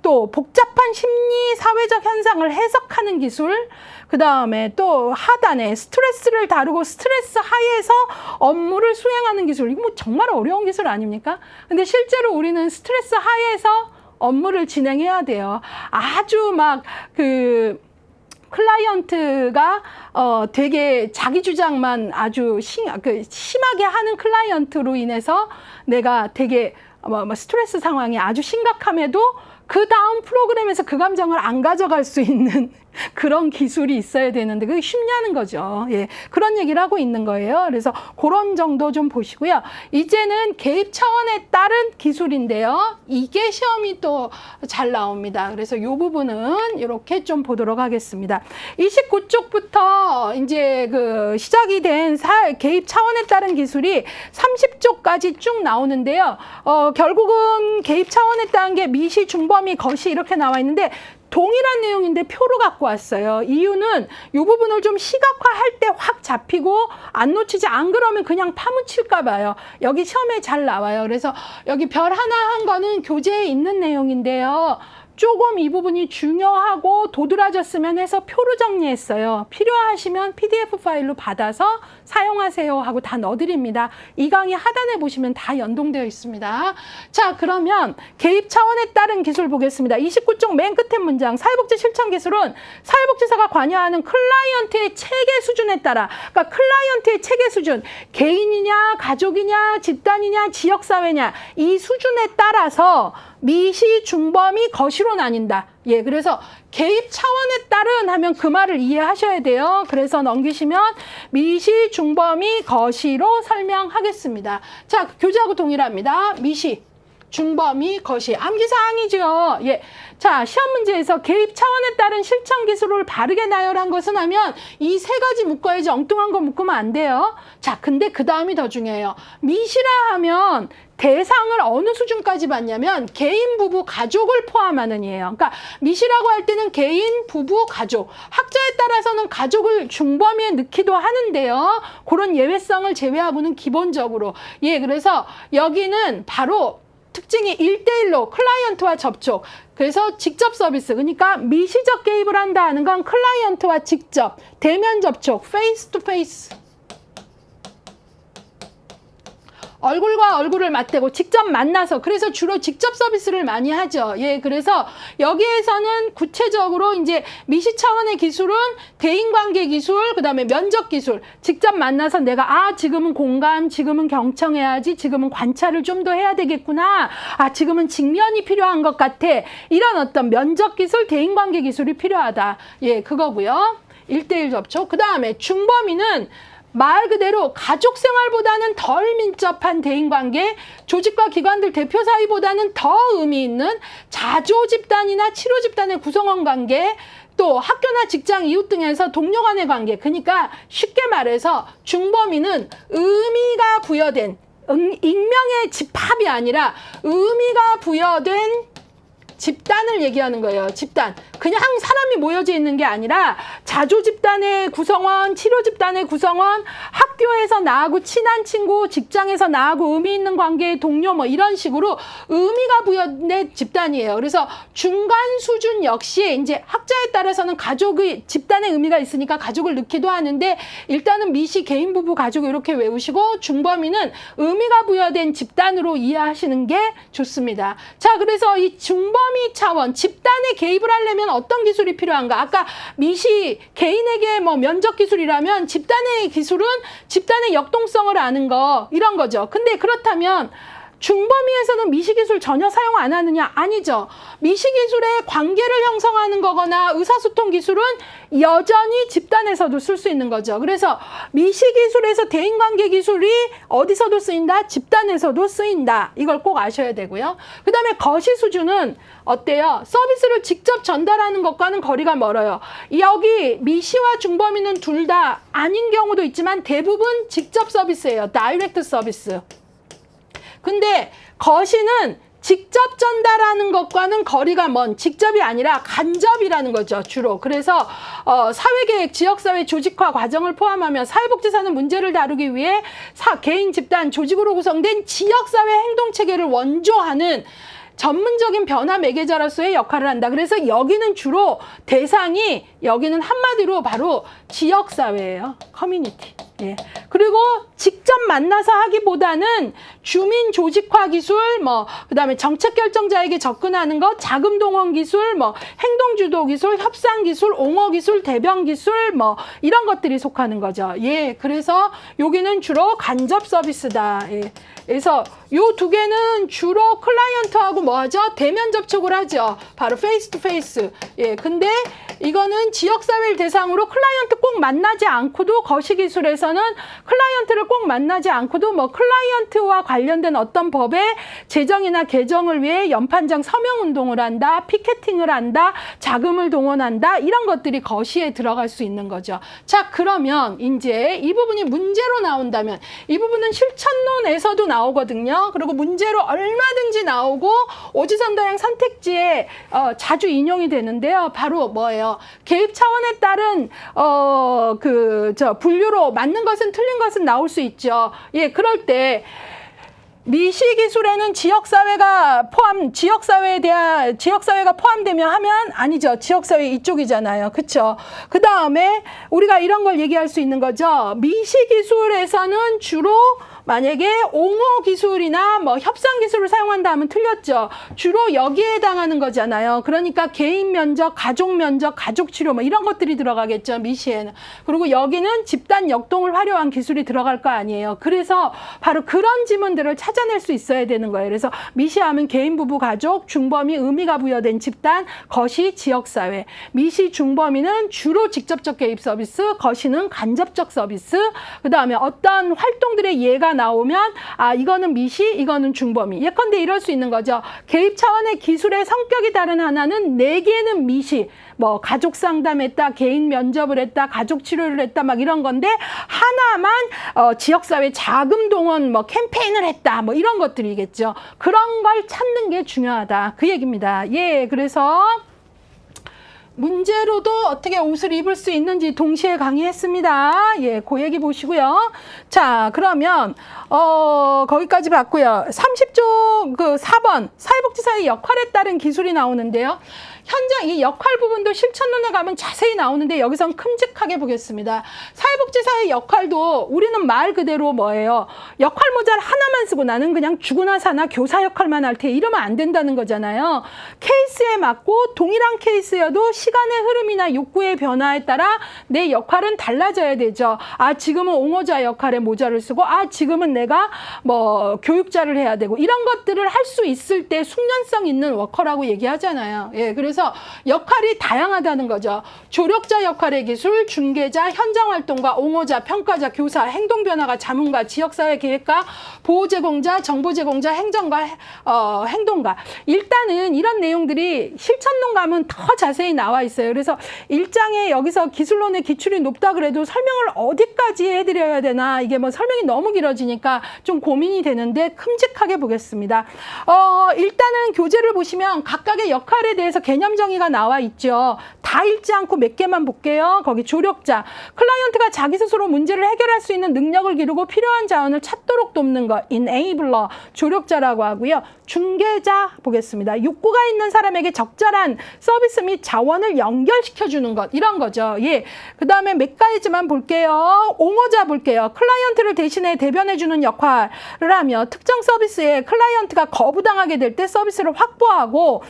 또 복잡한 심리 사회적 현상을 해석하는 기술, 그 다음에 또 하단에 스트레스를 다루고 스트레스 하에서 업무를 수행하는 기술. 이거 뭐 정말 어려운 기술 아닙니까? 근데 실제로 우리는 스트레스 하에서 업무를 진행해야 돼요. 아주 막 클라이언트가 되게 자기 주장만 아주 심하게 하는 클라이언트로 인해서 내가 되게 스트레스 상황이 아주 심각함에도 그 다음 프로그램에서 그 감정을 안 가져갈 수 있는 그런 기술이 있어야 되는데 그게 쉽냐는 거죠. 예, 그런 얘기를 하고 있는 거예요. 그래서 그런 정도 좀 보시고요. 이제는 개입 차원에 따른 기술인데요. 이게 시험이 또 잘 나옵니다. 그래서 이 부분은 이렇게 좀 보도록 하겠습니다. 29쪽부터 이제 시작이 된 개입 차원에 따른 기술이 30쪽까지 쭉 나오는데요. 결국은 개입 차원에 따른 게 미시, 중범위, 거시 이렇게 나와 있는데 동일한 내용인데 표로 갖고 왔어요. 이유는 이 부분을 좀 시각화할 때 확 잡히고 안 놓치지, 안 그러면 그냥 파묻힐까 봐요. 여기 시험에 잘 나와요. 그래서 여기 별 하나 한 거는 교재에 있는 내용인데요. 조금 이 부분이 중요하고 도드라졌으면 해서 표로 정리했어요. 필요하시면 PDF 파일로 받아서 사용하세요 하고 다 넣어드립니다. 이 강의 하단에 보시면 다 연동되어 있습니다. 자, 그러면 개입 차원에 따른 기술 보겠습니다. 29쪽 맨 끝에 문장, 사회복지 실천 기술은 사회복지사가 관여하는 클라이언트의 체계 수준에 따라, 그러니까 클라이언트의 체계 수준, 개인이냐, 가족이냐, 집단이냐, 지역사회냐, 이 수준에 따라서 미시, 중범위, 거시로 나뉜다. 예, 그래서 개입 차원에 따른 하면 그 말을 이해하셔야 돼요. 그래서 넘기시면 미시, 중범위, 거시로 설명하겠습니다. 자, 교재하고 동일합니다. 미시, 중범위, 거시. 암기사항이죠. 예. 자, 시험 문제에서 개입 차원에 따른 실천 기술을 바르게 나열한 것은 하면 이 세 가지 묶어야지 엉뚱한 거 묶으면 안 돼요. 자, 근데 그 다음이 더 중요해요. 미시라 하면 대상을 어느 수준까지 봤냐면 개인, 부부, 가족을 포함하는 이에요. 그러니까 미시라고 할 때는 개인, 부부, 가족. 학자에 따라서는 가족을 중범위에 넣기도 하는데요. 그런 예외성을 제외하고는 기본적으로. 예, 그래서 여기는 바로 특징이 1대1로 클라이언트와 접촉. 그래서 직접 서비스. 그러니까 미시적 개입을 한다는 건 클라이언트와 직접, 대면 접촉, 페이스 투 페이스. 얼굴과 얼굴을 맞대고 직접 만나서, 그래서 주로 직접 서비스를 많이 하죠. 예, 그래서 여기에서는 구체적으로 이제 미시 차원의 기술은 대인관계 기술, 그 다음에 면접 기술, 직접 만나서 내가 지금은 공감, 지금은 경청해야지, 지금은 관찰을 좀 더 해야 되겠구나, 지금은 직면이 필요한 것 같아, 이런 어떤 면접 기술, 대인관계 기술이 필요하다. 예, 그거고요. 1대1 접촉. 그 다음에 중범위는 말 그대로 가족 생활보다는 덜 민첩한 대인관계, 조직과 기관들 대표 사이보다는 더 의미 있는 자조 집단이나 치료 집단의 구성원 관계, 또 학교나 직장, 이웃 등에서 동료 간의 관계. 그러니까 쉽게 말해서 중범위는 의미가 부여된, 익명의 집합이 아니라 의미가 부여된 집단을 얘기하는 거예요. 집단. 그냥 사람이 모여져 있는 게 아니라 자조 집단의 구성원, 치료 집단의 구성원, 학교에서 나하고 친한 친구, 직장에서 나하고 의미 있는 관계의 동료, 뭐 이런 식으로 의미가 부여된 집단이에요. 그래서 중간 수준 역시 이제 학자에 따라서는 가족의, 집단의 의미가 있으니까 가족을 넣기도 하는데, 일단은 미시, 개인, 부부, 가족 이렇게 외우시고, 중범위는 의미가 부여된 집단으로 이해하시는 게 좋습니다. 자, 그래서 이 중범위 차원, 집단에 개입을 하려면 어떤 기술이 필요한가? 아까 미시, 개인에게 뭐 면접 기술이라면 집단의 기술은 집단의 역동성을 아는 거, 이런 거죠. 근데 그렇다면 중범위에서는 미시기술 전혀 사용 안 하느냐? 아니죠. 미시기술의 관계를 형성하는 거거나 의사소통 기술은 여전히 집단에서도 쓸 수 있는 거죠. 그래서 미시기술에서 대인관계 기술이 어디서도 쓰인다? 집단에서도 쓰인다. 이걸 꼭 아셔야 되고요. 그 다음에 거시 수준은 어때요? 서비스를 직접 전달하는 것과는 거리가 멀어요. 여기 미시와 중범위는 둘 다 아닌 경우도 있지만 대부분 직접 서비스예요. 다이렉트 서비스. 근데 거시는 직접 전달하는 것과는 거리가 먼, 직접이 아니라 간접이라는 거죠, 주로. 그래서 사회계획, 지역사회 조직화 과정을 포함하며 사회복지사는 문제를 다루기 위해 개인, 집단, 조직으로 구성된 지역사회 행동체계를 원조하는 전문적인 변화 매개자로서의 역할을 한다. 그래서 여기는 주로 대상이, 여기는 한마디로 바로 지역사회예요. 커뮤니티. 예. 그리고 직접 만나서 하기보다는 주민 조직화 기술, 그다음에 정책 결정자에게 접근하는 것, 자금 동원 기술, 행동 주도 기술, 협상 기술, 옹호 기술, 대변 기술, 이런 것들이 속하는 거죠. 예. 그래서 여기는 주로 간접 서비스다. 예. 그래서 요 두 개는 주로 클라이언트하고 뭐 하죠? 대면 접촉을 하죠. 바로 페이스 투 페이스. 예. 근데 이거는 지역사회를 대상으로 클라이언트 꼭 만나지 않고도, 거시기술에서는 클라이언트를 꼭 만나지 않고도 클라이언트와 관련된 어떤 법의 제정이나 개정을 위해 연판장 서명 운동을 한다, 피켓팅을 한다, 자금을 동원한다, 이런 것들이 거시에 들어갈 수 있는 거죠. 자, 그러면 이제 이 부분이 문제로 나온다면, 이 부분은 실천론에서도 나오거든요. 그리고 문제로 얼마든지 나오고 오지선다형 선택지에 자주 인용이 되는데요. 바로 뭐예요? 개입 차원에 따른 분류로 맞는 것은 틀린 것은 나올 수 있죠. 예, 그럴 때 미시기술에는 지역사회가 포함되며 하면 아니죠. 지역사회 이쪽이잖아요. 그쵸? 그 다음에 우리가 이런 걸 얘기할 수 있는 거죠. 미시기술에서는 주로 만약에 옹호 기술이나 협상 기술을 사용한다 하면 틀렸죠. 주로 여기에 해당하는 거잖아요. 그러니까 개인 면접, 가족 치료 이런 것들이 들어가겠죠. 미시에는. 그리고 여기는 집단 역동을 활용한 기술이 들어갈 거 아니에요. 그래서 바로 그런 지문들을 찾아낼 수 있어야 되는 거예요. 그래서 미시하면 개인, 부부, 가족, 중범위, 의미가 부여된 집단, 거시, 지역사회. 미시 중범위는 주로 직접적 개입 서비스, 거시는 간접적 서비스, 그 다음에 어떤 활동들의 예가 나오면 이거는 미시, 이거는 중범위. 예컨대 이럴 수 있는 거죠. 개입 차원의 기술의 성격이 다른 하나는 4개는 미시, 가족 상담했다, 개인 면접을 했다, 가족 치료를 했다, 이런 건데 하나만 지역사회 자금 동원 캠페인을 했다, 이런 것들이겠죠. 그런 걸 찾는 게 중요하다, 그 얘기입니다. 예, 그래서 문제로도 어떻게 옷을 입을 수 있는지 동시에 강의했습니다. 예, 그 얘기 보시고요. 자, 그러면 거기까지 봤고요. 30쪽 4번 사회복지사의 역할에 따른 기술이 나오는데요. 현장 이 역할 부분도 실천론에 가면 자세히 나오는데 여기선 큼직하게 보겠습니다. 사회복지사의 역할도 우리는 말 그대로 뭐예요? 역할 모자를 하나만 쓰고 나는 그냥 죽으나 사나 교사 역할만 할 테, 이러면 안 된다는 거잖아요. 케이스에 맞고 동일한 케이스여도 시간의 흐름이나 욕구의 변화에 따라 내 역할은 달라져야 되죠. 지금은 옹호자 역할의 모자를 쓰고 지금은 내가 교육자를 해야 되고, 이런 것들을 할 수 있을 때 숙련성 있는 워커라고 얘기하잖아요. 예, 그래서 역할이 다양하다는 거죠. 조력자 역할의 기술, 중개자, 현장활동가, 옹호자, 평가자, 교사, 행동변화가, 자문가, 지역사회 계획가, 보호제공자, 정보제공자, 행정가, 행동가. 일단은 이런 내용들이 실천론 가면 더 자세히 나와 있어요. 그래서 1장에 여기서 기술론의 기출이 높다 그래도 설명을 어디까지 해드려야 되나, 이게 설명이 너무 길어지니까 좀 고민이 되는데 큼직하게 보겠습니다. 일단은 교재를 보시면 각각의 역할에 대해서 개념 정의가 나와 있죠. 다 읽지 않고 몇 개만 볼게요. 거기 조력자, 클라이언트가 자기 스스로 문제를 해결할 수 있는 능력을 기르고 필요한 자원을 찾도록 돕는 것, enabler, 조력자라고 하고요. 중개자 보겠습니다. 욕구가 있는 사람에게 적절한 서비스 및 자원을 연결시켜주는 것, 이런 거죠. 예. 그 다음에 몇 가지만 볼게요. 옹호자 볼게요. 클라이언트를 대신해 대변해주는 역할을 하며 특정 서비스에 클라이언트가 거부당하게 될 때 서비스를 확보하고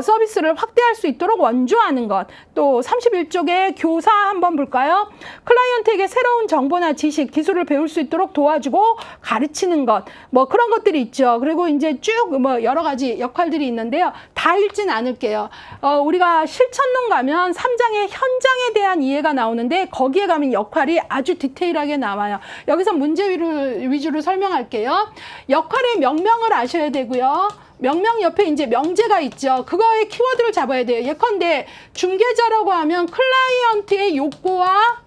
서비스를 확대할 수 있도록 원조하는 것. 또 31쪽에 교사 한번 볼까요? 클라이언트에게 새로운 정보나 지식, 기술을 배울 수 있도록 도와주고 가르치는 것. 그런 것들이 있죠. 그리고 이제 쭉 여러 가지 역할들이 있는데요. 다 읽진 않을게요. 우리가 실천론 가면 3장에 현장에 대한 이해가 나오는데 거기에 가면 역할이 아주 디테일하게 나와요. 여기서 문제 위주로 설명할게요. 역할의 명명을 아셔야 되고요. 명명 옆에 이제 명제가 있죠. 그거의 키워드를 잡아야 돼요. 예컨대 중개자라고 하면 클라이언트의 욕구와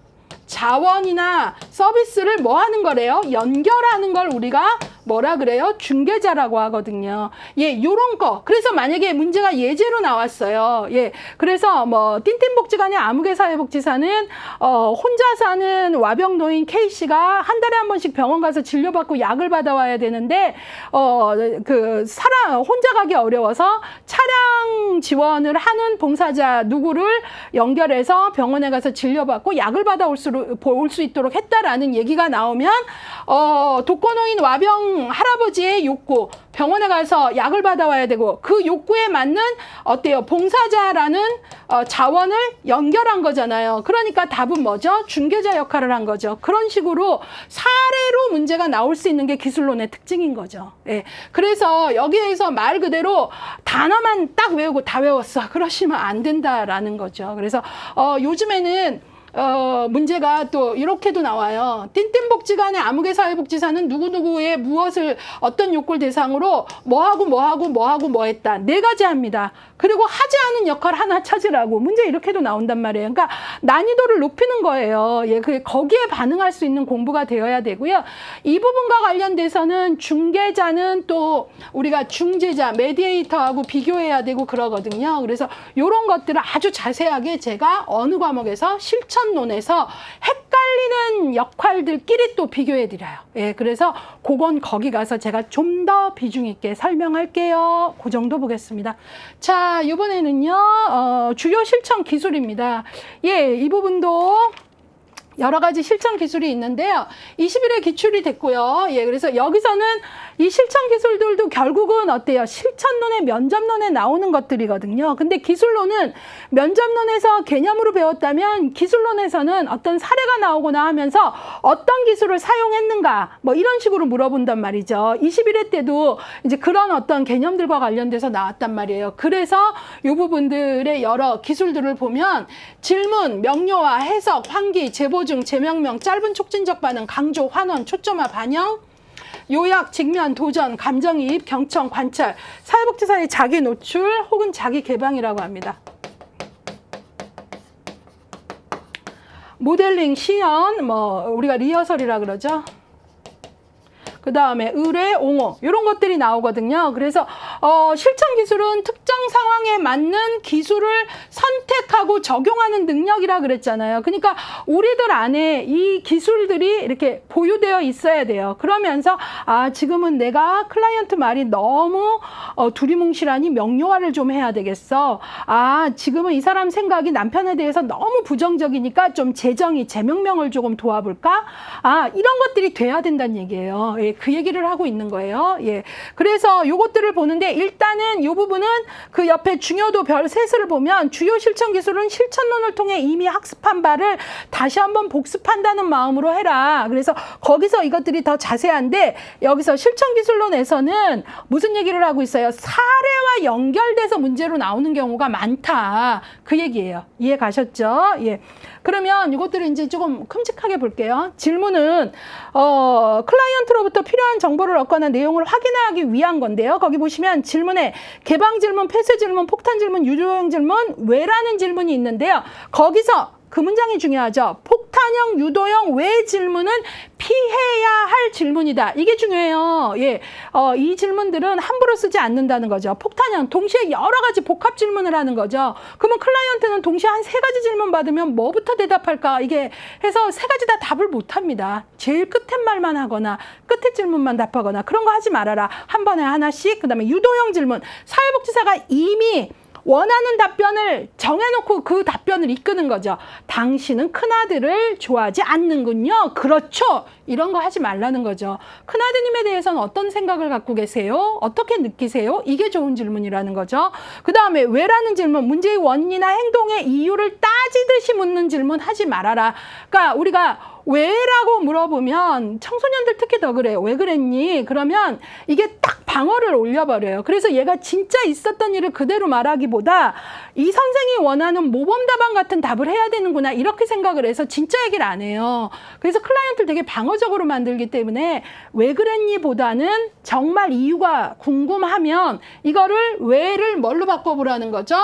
자원이나 서비스를 하는 거래요? 연결하는 걸 우리가 뭐라 그래요? 중개자라고 하거든요. 예, 요런 거. 그래서 만약에 문제가 예제로 나왔어요. 예, 그래서 뭐 띵띵복지관의 아무개 사회복지사는 혼자 사는 와병 노인 K 씨가 한 달에 한 번씩 병원 가서 진료받고 약을 받아와야 되는데 혼자 가기 어려워서 차량 지원을 하는 봉사자 누구를 연결해서 병원에 가서 진료받고 약을 받아올 수 있도록 했다라는 얘기가 나오면 독거노인 와병 할아버지의 욕구, 병원에 가서 약을 받아와야 되고 그 욕구에 맞는 어때요? 봉사자라는 자원을 연결한 거잖아요. 그러니까 답은 뭐죠? 중개자 역할을 한 거죠. 그런 식으로 사례로 문제가 나올 수 있는 게 기술론의 특징인 거죠. 예. 그래서 여기에서 말 그대로 단어만 딱 외우고 다 외웠어. 그러시면 안 된다라는 거죠. 그래서 요즘에는 문제가 또 이렇게도 나와요. 띵띵복지관의 아무개 사회복지사는 누구누구의 무엇을 어떤 욕구를 대상으로 뭐 했다. 4가지 합니다. 그리고 하지 않은 역할 하나 찾으라고. 문제 이렇게도 나온단 말이에요. 그러니까 난이도를 높이는 거예요. 예, 거기에 반응할 수 있는 공부가 되어야 되고요. 이 부분과 관련돼서는 중개자는 또 우리가 중재자, 메디에이터하고 비교해야 되고 그러거든요. 그래서 이런 것들을 아주 자세하게 제가 어느 과목에서 실천론에서 헷갈리는 역할들끼리 또 비교해 드려요. 예, 그래서 그건 거기 가서 제가 좀 더 비중 있게 설명할게요. 그 정도 보겠습니다. 자, 이번에는요, 주요 실천 기술입니다. 예, 이 부분도 여러 가지 실천 기술이 있는데요. 20일에 기출이 됐고요. 예, 그래서 여기서는 이 실천 기술들도 결국은 어때요? 실천론에 면접론에 나오는 것들이거든요. 근데 기술론은 면접론에서 개념으로 배웠다면 기술론에서는 어떤 사례가 나오거나 하면서 어떤 기술을 사용했는가 뭐 이런 식으로 물어본단 말이죠. 21회 때도 이제 그런 어떤 개념들과 관련돼서 나왔단 말이에요. 그래서 이 부분들의 여러 기술들을 보면 질문, 명료화, 해석, 환기, 재보증, 재명명, 짧은 촉진적 반응, 강조, 환원, 초점화, 반영, 요약, 직면, 도전, 감정이입, 경청, 관찰, 사회복지사의 자기 노출 혹은 자기 개방이라고 합니다. 모델링, 시연, 뭐 우리가 리허설이라 그러죠. 그 다음에 의뢰, 옹호 이런 것들이 나오거든요. 그래서 실천 기술은 특정 상황에 맞는 기술을 선택하고 적용하는 능력이라 그랬잖아요. 그러니까 우리들 안에 이 기술들이 이렇게 보유되어 있어야 돼요. 그러면서 지금은 내가 클라이언트 말이 너무 두리뭉실하니 명료화를 좀 해야 되겠어. 지금은 이 사람 생각이 남편에 대해서 너무 부정적이니까 좀 재명명을 조금 도와볼까? 이런 것들이 돼야 된다는 얘기예요. 예, 그 얘기를 하고 있는 거예요. 예. 그래서 요것들을 보는데 일단은 요 부분은 그 옆에 중요도 별 셋을 보면 주요 실천 기술은 실천론을 통해 이미 학습한 바를 다시 한번 복습한다는 마음으로 해라. 그래서 거기서 이것들이 더 자세한데 여기서 실천 기술론에서는 무슨 얘기를 하고 있어요? 사례와 연결돼서 문제로 나오는 경우가 많다. 그 얘기예요. 이해 가셨죠? 예. 그러면 이것들을 이제 조금 큼직하게 볼게요. 질문은 클라이언트로부터 필요한 정보를 얻거나 내용을 확인하기 위한 건데요. 거기 보시면 질문에 개방 질문, 폐쇄 질문, 폭탄 질문, 유도형 질문, 왜라는 질문이 있는데요. 거기서 그 문장이 중요하죠. 폭탄형, 유도형, 왜 질문은 피해야 할 질문이다. 이게 중요해요. 예, 이 질문들은 함부로 쓰지 않는다는 거죠. 폭탄형, 동시에 여러 가지 복합 질문을 하는 거죠. 그러면 클라이언트는 동시에 한 3가지 질문 받으면 뭐부터 대답할까? 이게 해서 3가지 다 답을 못 합니다. 제일 끝에 말만 하거나 끝에 질문만 답하거나 그런 거 하지 말아라. 한 번에 하나씩. 그 다음에 유도형 질문. 사회복지사가 이미 원하는 답변을 정해놓고 그 답변을 이끄는 거죠. 당신은 큰아들을 좋아하지 않는군요. 그렇죠. 이런 거 하지 말라는 거죠. 큰아드님에 대해서는 어떤 생각을 갖고 계세요? 어떻게 느끼세요? 이게 좋은 질문이라는 거죠. 그 다음에 왜라는 질문, 문제의 원인이나 행동의 이유를 따지듯이 묻는 질문 하지 말아라. 그러니까 우리가 왜라고 물어보면 청소년들 특히 더 그래요. 왜 그랬니? 그러면 이게 딱 방어를 올려버려요. 그래서 얘가 진짜 있었던 일을 그대로 말하기보다 이 선생이 원하는 모범답안 같은 답을 해야 되는구나 이렇게 생각을 해서 진짜 얘기를 안 해요. 그래서 클라이언트를 되게 방어적으로 만들기 때문에 왜 그랬니 보다는 정말 이유가 궁금하면 이거를 왜를 뭘로 바꿔보라는 거죠?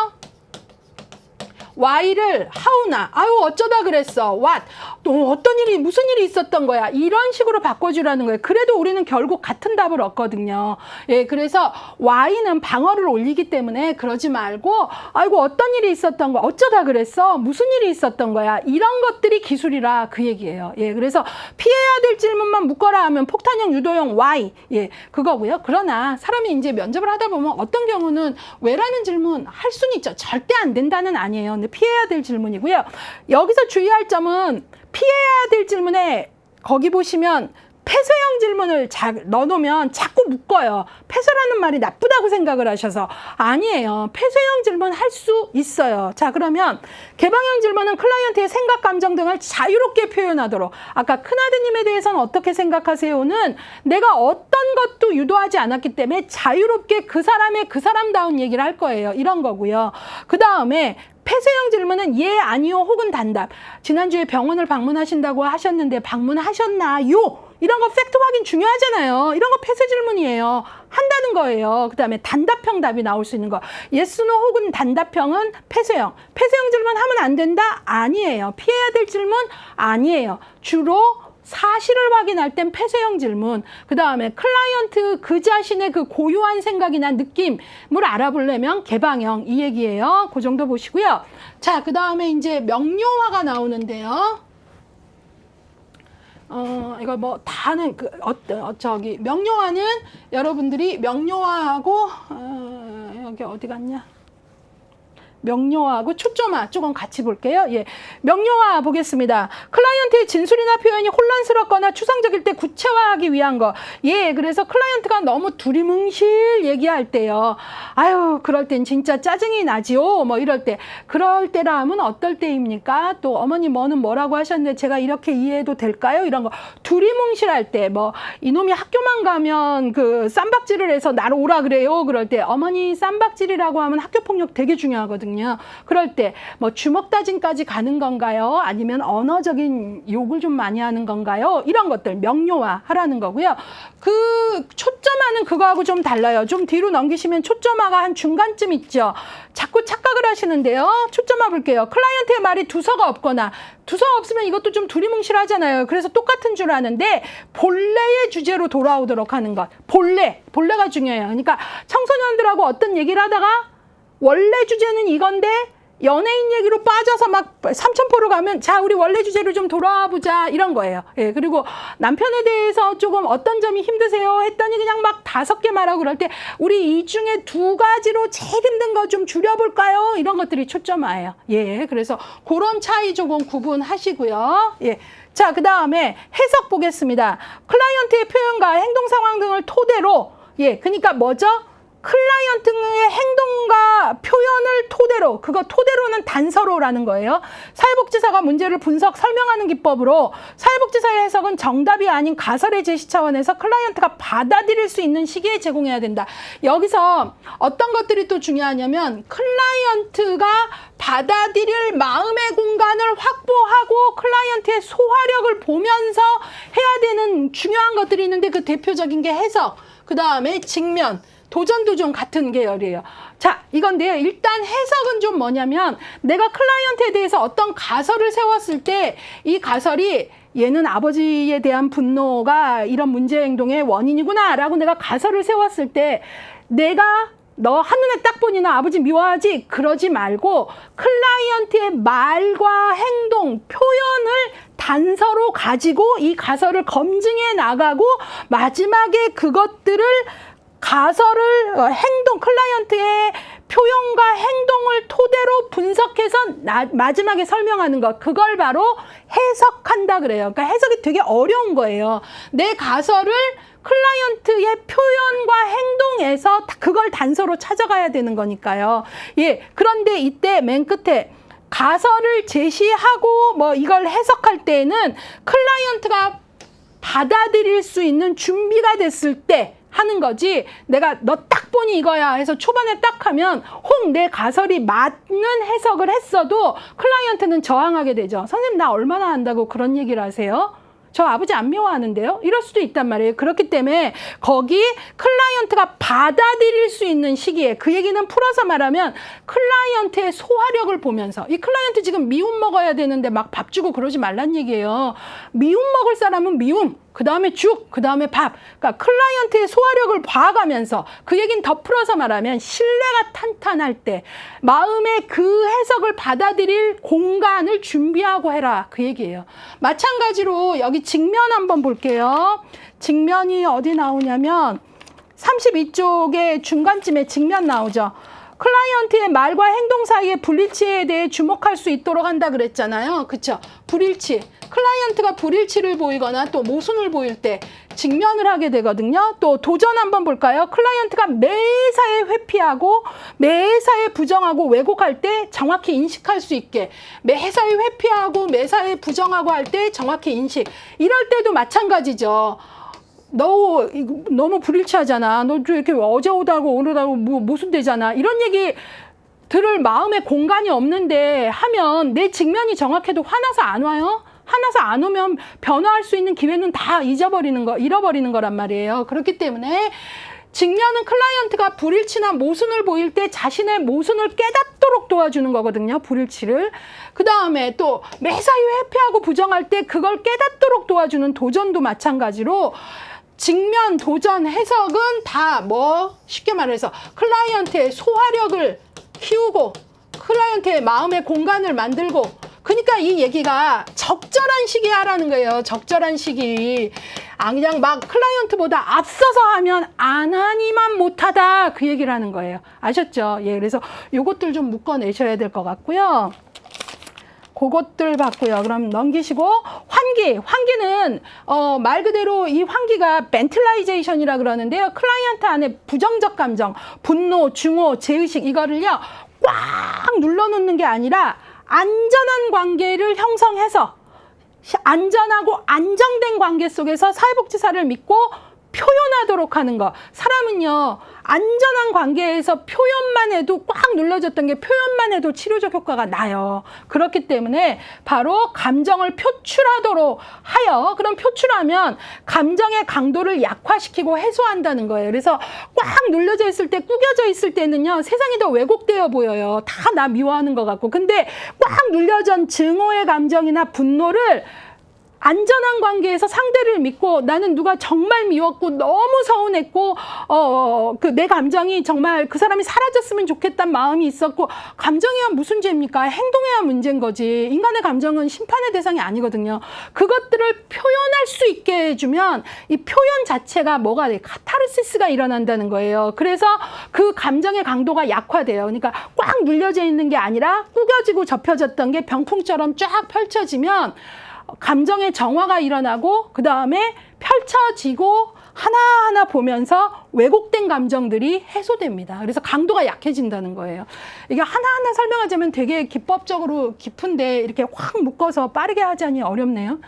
Y를 how나, 아유 어쩌다 그랬어, what, 또 어떤 일이 무슨 일이 있었던 거야, 이런 식으로 바꿔주라는 거예요. 그래도 우리는 결국 같은 답을 얻거든요. 예, 그래서 Y는 방어를 올리기 때문에 그러지 말고 아이고 어떤 일이 있었던 거야, 어쩌다 그랬어, 무슨 일이 있었던 거야, 이런 것들이 기술이라 그 얘기예요. 예, 그래서 피해야 될 질문만 묶어라 하면 폭탄형, 유도형, Y, 예, 그거고요. 그러나 사람이 이제 면접을 하다 보면 어떤 경우는 왜라는 질문 할 수는 있죠. 절대 안 된다는 아니에요. 근데 피해야 될 질문이고요. 여기서 주의할 점은 피해야 될 질문에 거기 보시면 폐쇄형 질문을 넣어놓으면 자꾸 묶어요. 폐쇄라는 말이 나쁘다고 생각을 하셔서 아니에요. 폐쇄형 질문 할 수 있어요. 자, 그러면 개방형 질문은 클라이언트의 생각, 감정 등을 자유롭게 표현하도록. 아까 큰아드님에 대해서는 어떻게 생각하세요는 내가 어떤 것도 유도하지 않았기 때문에 자유롭게 그 사람의 그 사람다운 얘기를 할 거예요. 이런 거고요. 그 다음에 폐쇄형 질문은 예, 아니요, 혹은 단답. 지난주에 병원을 방문하신다고 하셨는데 방문하셨나요? 이런 거 팩트 확인 중요하잖아요. 이런 거 폐쇄 질문이에요. 한다는 거예요. 그 다음에 단답형 답이 나올 수 있는 거. yes, no 혹은 단답형은 폐쇄형. 폐쇄형 질문 하면 안 된다? 아니에요. 피해야 될 질문? 아니에요. 주로 사실을 확인할 땐 폐쇄형 질문, 그 다음에 클라이언트 그 자신의 그 고유한 생각이나 느낌을 알아보려면 개방형, 이 얘기예요. 그 정도 보시고요. 자, 그 다음에 이제 명료화가 나오는데요. 이거 뭐 다는 저기 명료화는 여러분들이 명료화하고 여기 어디 갔냐? 명료화하고 초점화 조금 같이 볼게요. 예, 명료화 보겠습니다. 클라이언트의 진술이나 표현이 혼란스럽거나 추상적일 때 구체화하기 위한 거. 예, 그래서 클라이언트가 너무 두리뭉실 얘기할 때요. 아유, 그럴 땐 진짜 짜증이 나지요. 뭐 이럴 때. 그럴 때라 하면 어떨 때입니까? 또 어머니 뭐는 뭐라고 하셨는데 제가 이렇게 이해해도 될까요? 이런 거. 두리뭉실할 때, 뭐 이놈이 학교만 가면 그 쌈박질을 해서 나를 오라 그래요. 그럴 때 어머니 쌈박질이라고 하면 학교폭력 되게 중요하거든요. 그럴 때 뭐 주먹 다짐까지 가는 건가요? 아니면 언어적인 욕을 좀 많이 하는 건가요? 이런 것들 명료화 하라는 거고요. 그 초점화는 그거하고 좀 달라요. 좀 뒤로 넘기시면 초점화가 한 중간쯤 있죠. 자꾸 착각을 하시는데요. 초점화 볼게요. 클라이언트의 말이 두서가 없거나, 두서가 없으면 이것도 좀 두리뭉실하잖아요. 그래서 똑같은 줄 아는데 본래의 주제로 돌아오도록 하는 것. 본래가 중요해요. 그러니까 청소년들하고 어떤 얘기를 하다가 원래 주제는 이건데 연예인 얘기로 빠져서 막 삼천포로 가면 자, 우리 원래 주제로 좀 돌아와 보자, 이런 거예요. 예, 그리고 남편에 대해서 조금 어떤 점이 힘드세요 했더니 그냥 막 5개 말하고 그럴 때 우리 이 중에 2가지로 제일 힘든 거 좀 줄여볼까요? 이런 것들이 초점화예요. 예, 그래서 그런 차이 조금 구분하시고요. 예. 자, 그 다음에 해석 보겠습니다. 클라이언트의 표현과 행동 상황 등을 토대로, 예, 그러니까 뭐죠? 클라이언트의 행동과 표현을 토대로, 그거 토대로는 단서로라는 거예요. 사회복지사가 문제를 분석, 설명하는 기법으로 사회복지사의 해석은 정답이 아닌 가설의 제시 차원에서 클라이언트가 받아들일 수 있는 시기에 제공해야 된다. 여기서 어떤 것들이 또 중요하냐면 클라이언트가 받아들일 마음의 공간을 확보하고 클라이언트의 소화력을 보면서 해야 되는 중요한 것들이 있는데 그 대표적인 게 해석, 그 다음에 직면, 도전도 좀 같은 계열이에요. 자, 이건데요. 일단 해석은 좀 뭐냐면 내가 클라이언트에 대해서 어떤 가설을 세웠을 때 이 가설이 얘는 아버지에 대한 분노가 이런 문제 행동의 원인이구나 라고 내가 가설을 세웠을 때 내가 너 한눈에 딱 보니 나 아버지 미워하지? 그러지 말고 클라이언트의 말과 행동, 표현을 단서로 가지고 이 가설을 검증해 나가고 마지막에 그것들을 가설을 클라이언트의 표현과 행동을 토대로 분석해서 마지막에 설명하는 것, 그걸 바로 해석한다 그래요. 그러니까 해석이 되게 어려운 거예요. 내 가설을 클라이언트의 표현과 행동에서 그걸 단서로 찾아가야 되는 거니까요. 예, 그런데 이때 맨 끝에 가설을 제시하고 뭐 이걸 해석할 때는 클라이언트가 받아들일 수 있는 준비가 됐을 때 하는 거지, 내가 너 딱 보니 이거야 해서 초반에 딱 하면 혹 내 가설이 맞는 해석을 했어도 클라이언트는 저항하게 되죠. 선생님 나 얼마나 안다고 그런 얘기를 하세요? 저 아버지 안 미워하는데요? 이럴 수도 있단 말이에요. 그렇기 때문에 거기 클라이언트가 받아들일 수 있는 시기에, 그 얘기는 풀어서 말하면 클라이언트의 소화력을 보면서, 이 클라이언트 지금 미움 먹어야 되는데 막 밥 주고 그러지 말란 얘기예요. 미움 먹을 사람은 미움, 그 다음에 죽, 그 다음에 밥. 그러니까 클라이언트의 소화력을 봐가면서, 그 얘기는 더 풀어서 말하면 신뢰가 탄탄할 때 마음의 그 해석을 받아들일 공간을 준비하고 해라, 그 얘기예요. 마찬가지로 여기 직면 한번 볼게요. 직면이 어디 나오냐면 32쪽의 중간쯤에 직면 나오죠. 클라이언트의 말과 행동 사이의 불일치에 대해 주목할 수 있도록 한다 그랬잖아요. 그쵸? 불일치. 클라이언트가 불일치를 보이거나 또 모순을 보일 때 직면을 하게 되거든요. 또 도전 한번 볼까요? 클라이언트가 매사에 회피하고 매사에 부정하고 왜곡할 때 정확히 인식할 수 있게, 매사에 회피하고 매사에 부정하고 할 때 정확히 인식. 이럴 때도 마찬가지죠. 너 너무 불일치하잖아. 너 이렇게 어제 오다고 오늘 오다고 모순되잖아. 이런 얘기 들을 마음의 공간이 없는데 하면 내 직면이 정확해도 화나서 안 와요? 화나서 안 오면 변화할 수 있는 기회는 다 잃어버리는 거란 말이에요. 그렇기 때문에 직면은 클라이언트가 불일치나 모순을 보일 때 자신의 모순을 깨닫도록 도와주는 거거든요. 불일치를. 그 다음에 또 매사에 회피하고 부정할 때 그걸 깨닫도록 도와주는 도전도 마찬가지로, 직면, 도전, 해석은 다 쉽게 말해서 클라이언트의 소화력을 키우고 클라이언트의 마음의 공간을 만들고, 그러니까 이 얘기가 적절한 시기에 하라는 거예요. 적절한 시기. 그냥 막 클라이언트보다 앞서서 하면 안 하니만 못하다, 그 얘기를 하는 거예요. 아셨죠? 예, 그래서 요것들 좀 묶어내셔야 될 것 같고요. 그것들 봤고요. 그럼 넘기시고, 환기는 말 그대로 이 환기가 벤틀라이제이션이라 그러는데요. 클라이언트 안에 부정적 감정, 분노, 증오, 죄의식, 이거를요 꽉 눌러놓는 게 아니라 안전한 관계를 형성해서 안전하고 안정된 관계 속에서 사회복지사를 믿고 표현하도록 하는 거. 사람은요, 안전한 관계에서 표현만 해도 꽉 눌러졌던 게 표현만 해도 치료적 효과가 나요. 그렇기 때문에 바로 감정을 표출하도록 하여, 그럼 표출하면 감정의 강도를 약화시키고 해소한다는 거예요. 그래서 꽉 눌려져 있을 때, 구겨져 있을 때는요, 세상이 더 왜곡되어 보여요. 다 나 미워하는 것 같고. 근데 꽉 눌려진 증오의 감정이나 분노를 안전한 관계에서 상대를 믿고, 나는 누가 정말 미웠고 너무 서운했고 내 감정이 정말 그 사람이 사라졌으면 좋겠다는 마음이 있었고, 감정이야 무슨 죄입니까? 행동해야 문제인 거지. 인간의 감정은 심판의 대상이 아니거든요. 그것들을 표현할 수 있게 해주면 이 표현 자체가 뭐가 돼? 카타르시스가 일어난다는 거예요. 그래서 그 감정의 강도가 약화돼요. 그러니까 꽉 눌려져 있는 게 아니라 구겨지고 접혀졌던 게 병풍처럼 쫙 펼쳐지면 감정의 정화가 일어나고, 그 다음에 펼쳐지고 하나하나 보면서 왜곡된 감정들이 해소됩니다. 그래서 강도가 약해진다는 거예요. 이게 하나하나 설명하자면 되게 기법적으로 깊은데 이렇게 확 묶어서 빠르게 하자니 어렵네요.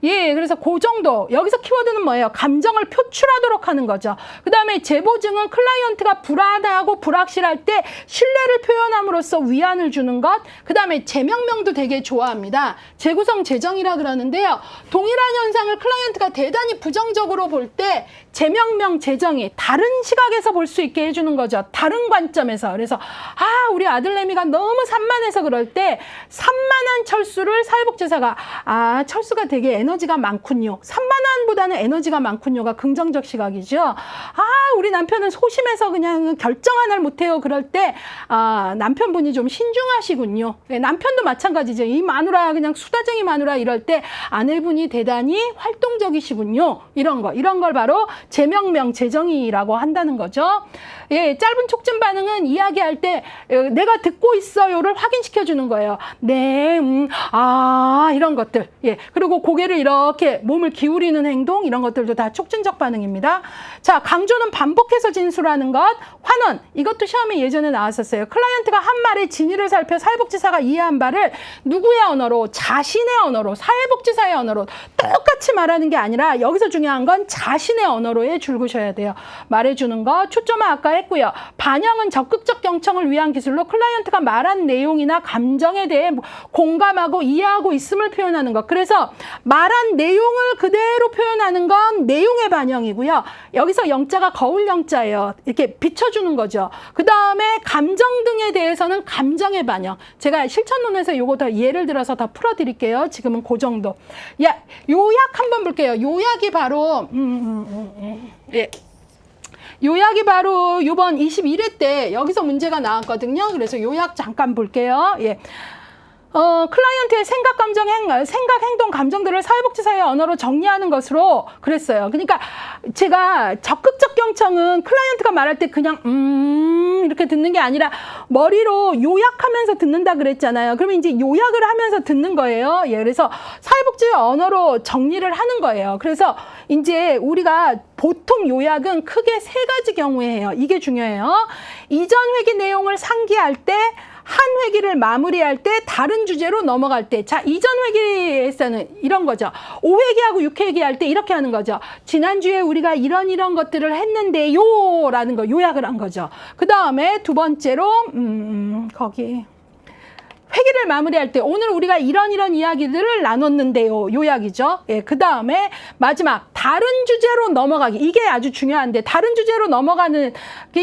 예, 그래서 그 정도. 여기서 키워드는 뭐예요? 감정을 표출하도록 하는 거죠. 그 다음에 제보증은 클라이언트가 불안하고 불확실할 때 신뢰를 표현함으로써 위안을 주는 것. 그 다음에 재명명도 되게 좋아합니다. 재구성 재정이라 그러는데요. 동일한 현상을 클라이언트가 대단히 부정적으로 볼 때 재명명 재정이 다른 시각에서 볼 수 있게 해주는 거죠. 다른 관점에서. 그래서 우리 아들내미가 너무 산만해서 그럴 때 산만한 철수를 사회복지사가 철수가 되게 에너지가 많군요. 산만한보다는 에너지가 많군요가 긍정적 시각이죠. 우리 남편은 소심해서 그냥 결정 하나를 못해요. 그럴 때 남편분이 좀 신중하시군요. 남편도 마찬가지죠. 이 마누라 그냥 수다쟁이 마누라 이럴 때 아내분이 대단히 활동적이시군요. 이런 걸 바로 재명명 재정이라고 한다는 거죠. 예, 짧은 촉진 반응은 이야기할 때 내가 듣고 있어요를 확인시켜 주는 거예요. 네, 이런 것들. 예, 그리고 고개를 이렇게 몸을 기울이는 행동, 이런 것들도 다 촉진적 반응입니다. 자, 강조는 반복해서 진술하는 것. 환원, 이것도 시험에 예전에 나왔었어요. 클라이언트가 한 말의 진위를 살펴 사회복지사가 이해한 바를 누구의 언어로, 자신의 언어로, 사회복지사의 언어로 똑같이 말하는 게 아니라 여기서 중요한 건 자신의 언어로에 줄그셔야 돼요. 말해주는 거 초점화 아까 했고요. 반영은 적극적 경청을 위한 기술로 클라이언트가 말한 내용이나 감정에 대해 공감하고 이해하고 있음을 표현하는 것. 그래서 말한 내용을 그대로 표현하는 건 내용의 반영이고요. 여기서 영자가 거울 영자예요. 이렇게 비춰주는 거죠. 그 다음에 감정 등에 대해서는 감정의 반영. 제가 실천론에서 요거 더 예를 들어서 더 풀어드릴게요. 지금은 그 정도. 야, 요약 한번 볼게요. 요약이 바로 예. 요약이 바로 요번 21회 때 여기서 문제가 나왔거든요. 그래서 요약 잠깐 볼게요. 예. 클라이언트의 생각, 행동, 감정들을 사회복지사의 언어로 정리하는 것으로 그랬어요. 그러니까 제가 적극적 경청은 클라이언트가 말할 때 그냥 이렇게 듣는 게 아니라 머리로 요약하면서 듣는다 그랬잖아요. 그러면 이제 요약을 하면서 듣는 거예요. 예, 그래서 사회복지 언어로 정리를 하는 거예요. 그래서 이제 우리가 보통 요약은 크게 3가지 경우에 해요. 이게 중요해요. 이전 회기 내용을 상기할 때, 한 회기를 마무리할 때, 다른 주제로 넘어갈 때. 자, 이전 회기에서는 이런 거죠. 5회기하고 6회기 할 때 이렇게 하는 거죠. 지난주에 우리가 이런 것들을 했는데요 라는 거 요약을 한 거죠. 그 다음에 두 번째로 거기 회기를 마무리할 때 오늘 우리가 이런 이야기들을 나눴는데요. 요약이죠. 예, 그 다음에 마지막 다른 주제로 넘어가기. 이게 아주 중요한데 다른 주제로 넘어가기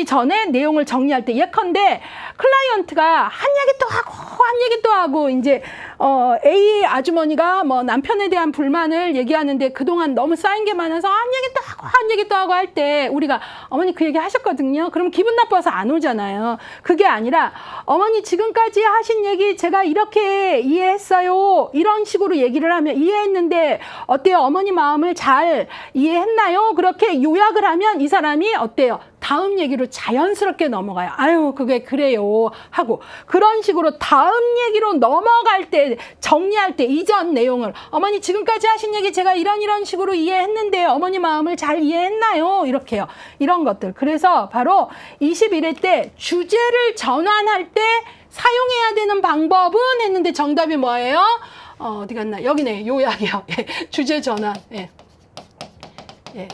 전에 내용을 정리할 때 예컨대 클라이언트가 한 얘기 또 하고 한 얘기 또 하고 이제 A 아주머니가 뭐 남편에 대한 불만을 얘기하는데 그동안 너무 쌓인 게 많아서 한 얘기 또 하고 한 얘기 또 하고 할 때 우리가 어머니 그 얘기 하셨거든요. 그럼 기분 나빠서 안 오잖아요. 그게 아니라 어머니 지금까지 하신 얘기 제가 이렇게 이해했어요. 이런 식으로 얘기를 하면 이해했는데 어때요? 어머니 마음을 잘 이해했나요? 그렇게 요약을 하면 이 사람이 어때요? 다음 얘기로 자연스럽게 넘어가요. 아유, 그게 그래요. 하고. 그런 식으로 다음 얘기로 넘어갈 때, 정리할 때, 이전 내용을, 어머니 지금까지 하신 얘기 제가 이런 식으로 이해했는데, 어머니 마음을 잘 이해했나요? 이렇게요. 이런 것들. 그래서 바로 21회 때 주제를 전환할 때 사용해야 되는 방법은 했는데 정답이 뭐예요? 어디 갔나? 여기네. 요약이요. 예. 주제 전환. 예. 예.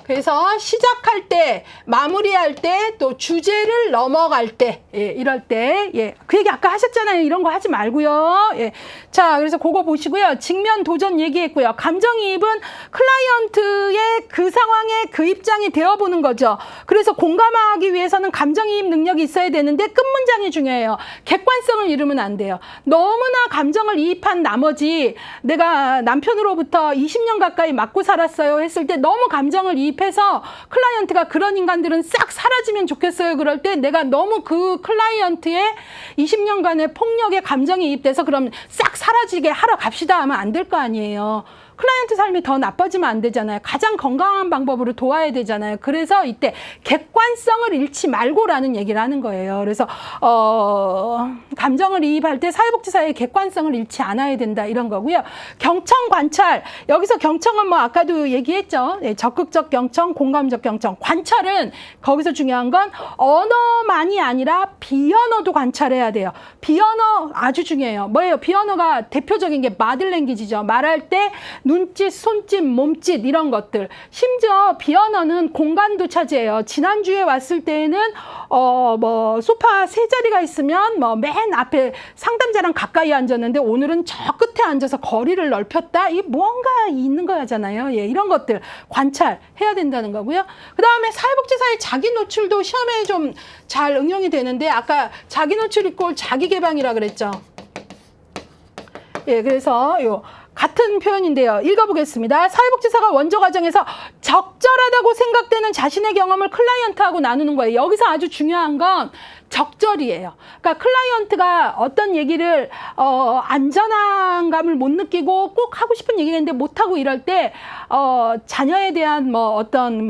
그래서 시작할 때, 마무리할 때, 또 주제를 넘어갈 때, 예, 이럴 때, 예, 그 얘기 아까 하셨잖아요. 이런 거 하지 말고요. 예. 자, 그래서 그거 보시고요. 직면 도전 얘기했고요. 감정이입은 클라이언트의 그 상황에 그 입장이 되어보는 거죠. 그래서 공감하기 위해서는 감정이입 능력이 있어야 되는데 끝 문장이 중요해요. 객관성을 잃으면 안 돼요. 너무나 감정을 이입한 나머지 내가 남편으로부터 20년 가까이 맞고 살았어요 했을 때 너무 감정을 이입해서 클라이언트가 그런 인간들은 싹 사라지면 좋겠어요. 그럴 때 내가 너무 그 클라이언트의 20년간의 폭력에 감정이 이입돼서 그럼 싹 사라지게 하러 갑시다 하면 안 될 거 아니에요. 클라이언트 삶이 더 나빠지면 안 되잖아요. 가장 건강한 방법으로 도와야 되잖아요. 그래서 이때 객관성을 잃지 말고라는 얘기를 하는 거예요. 그래서 감정을 이입할 때 사회복지사의 객관성을 잃지 않아야 된다 이런 거고요. 경청 관찰. 여기서 경청은 뭐 아까도 얘기했죠. 네, 적극적 경청, 공감적 경청. 관찰은 거기서 중요한 건 언어만이 아니라 비언어도 관찰해야 돼요. 비언어 아주 중요해요. 뭐예요? 비언어가 대표적인 게 마들랭귀지죠. 말할 때 눈짓, 손짓, 몸짓 이런 것들. 심지어 비언어는 공간도 차지해요. 지난주에 왔을 때에는 뭐 소파 세 자리가 있으면 뭐 맨 앞에 상담자랑 가까이 앉았는데 오늘은 저 끝에 앉아서 거리를 넓혔다. 이 뭔가 있는 거잖아요. 예, 이런 것들 관찰해야 된다는 거고요. 그 다음에 사회복지사의 자기 노출도 시험에 좀 잘 응용이 되는데 아까 자기 노출 이꼴 자기 개방이라 그랬죠. 예, 그래서 같은 표현인데요. 읽어보겠습니다. 사회복지사가 원조 과정에서 적절하다고 생각되는 자신의 경험을 클라이언트하고 나누는 거예요. 여기서 아주 중요한 건 적절이에요. 그러니까 클라이언트가 어떤 얘기를 안전함을 못 느끼고 꼭 하고 싶은 얘기가 있는데 못 하고 이럴 때 자녀에 대한 뭐 어떤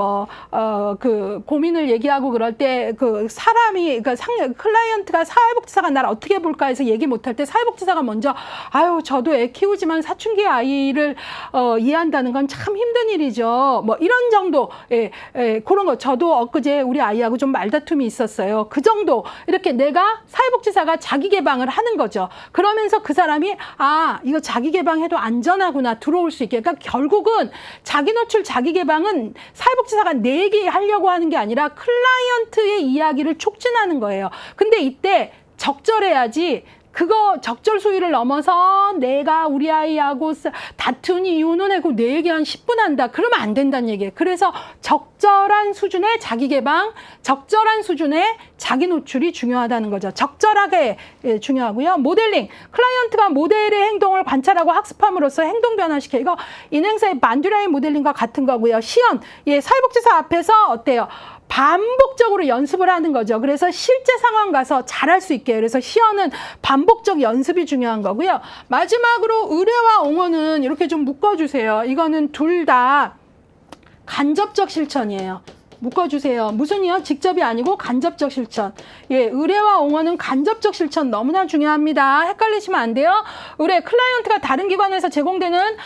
그 고민을 얘기하고 그럴 때 그 사람이 그러니까 클라이언트가 사회복지사가 날 어떻게 볼까 해서 얘기 못 할 때 사회복지사가 먼저 아유 저도 애 키우지만 사춘기 아이를 이해한다는 건 참 힘든 일이죠. 뭐 이런 정도 그런 거 저도 엊그제 우리 아이하고 좀 말다툼이 있었어요. 그 정도 이렇게 내가 사회복지사가 자기 개방을 하는 거죠. 그러면서 그 사람이 이거 자기 개방해도 안전하구나 들어올 수 있게. 그러니까 결국은 자기 노출 자기 개방은 사회복지사가 내 얘기하려고 하는 게 아니라 클라이언트의 이야기를 촉진하는 거예요. 근데 이때 적절해야지. 그거 적절 수위를 넘어서 내가 우리 아이하고 다툰 이유는 해고 내 얘기 한 10분 한다. 그러면 안 된다는 얘기예요. 그래서 적절한 수준의 자기 개방, 적절한 수준의 자기 노출이 중요하다는 거죠. 적절하게 중요하고요. 모델링, 클라이언트가 모델의 행동을 관찰하고 학습함으로써 행동 변화시켜. 이거 인행사의 만듀라인 모델링과 같은 거고요. 시연, 사회복지사 앞에서 어때요? 반복적으로 연습을 하는 거죠. 그래서 실제 상황 가서 잘할 수 있게. 그래서 시연은 반복적 연습이 중요한 거고요. 마지막으로 의뢰와 옹호는 이렇게 좀 묶어주세요. 이거는 둘 다 간접적 실천이에요. 묶어주세요. 무슨이요? 직접이 아니고 간접적 실천. 의뢰와 옹호는 간접적 실천 너무나 중요합니다. 헷갈리시면 안 돼요. 의뢰, 클라이언트가 다른 기관에서 제공되는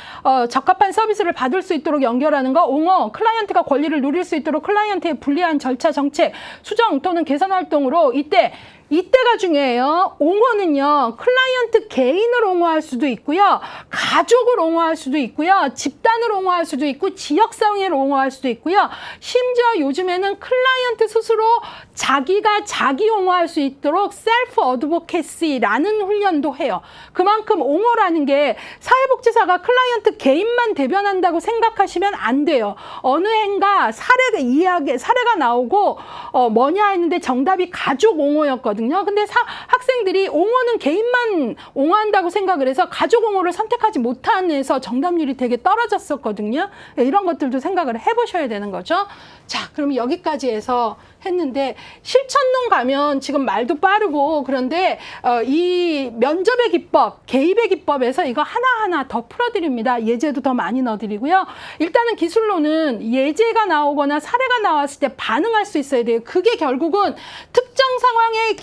적합한 서비스를 받을 수 있도록 연결하는 거. 옹호, 클라이언트가 권리를 누릴 수 있도록 클라이언트의 불리한 절차, 정책, 수정 또는 개선 활동으로 이때가 중요해요. 옹호는요, 클라이언트 개인을 옹호할 수도 있고요, 가족을 옹호할 수도 있고요, 집단을 옹호할 수도 있고, 지역사회를 옹호할 수도 있고요. 심지어 요즘에는 클라이언트 스스로 자기가 자기 옹호할 수 있도록 셀프 어드보케시라는 훈련도 해요. 그만큼 옹호라는 게 사회복지사가 클라이언트 개인만 대변한다고 생각하시면 안 돼요. 어느 해인가 사례가 나오고 뭐냐 했는데 정답이 가족 옹호였거든요. 근데 학생들이 옹호는 개인만 옹호한다고 생각을 해서 가족 옹호를 선택하지 못해서 정답률이 되게 떨어졌었거든요. 이런 것들도 생각을 해보셔야 되는 거죠. 자, 그럼 여기까지 해서 했는데, 실천론 가면 지금 말도 빠르고 그런데 이 면접의 기법, 개입의 기법에서 이거 하나하나 더 풀어드립니다. 예제도 더 많이 넣어드리고요. 일단은 기술론은 예제가 나오거나 사례가 나왔을 때 반응할 수 있어야 돼요. 그게 결국은 특정 상황의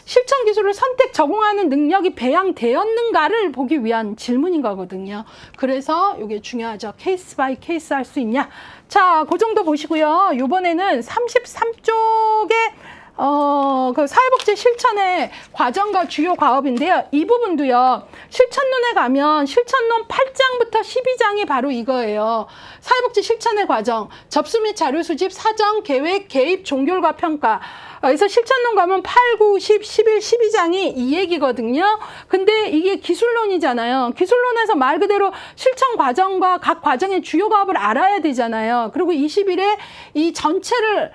실천 기술을 선택 적용하는 능력이 배양되었는가를 보기 위한 질문인 거거든요. 그래서 이게 중요하죠. 케이스 바이 케이스 할 수 있냐. 자, 그 정도 보시고요. 이번에는 33쪽에 그 사회복지 실천의 과정과 주요 과업인데요. 이 부분도요. 실천론에 가면 실천론 8장부터 12장이 바로 이거예요. 사회복지 실천의 과정, 접수 및 자료 수집, 사정, 계획, 개입, 종결과 평가. 그래서 실천론 가면 8, 9, 10, 11, 12장이 이 얘기거든요. 근데 이게 기술론이잖아요. 기술론에서 말 그대로 실천 과정과 각 과정의 주요 과업을 알아야 되잖아요. 그리고 20일에 이 전체를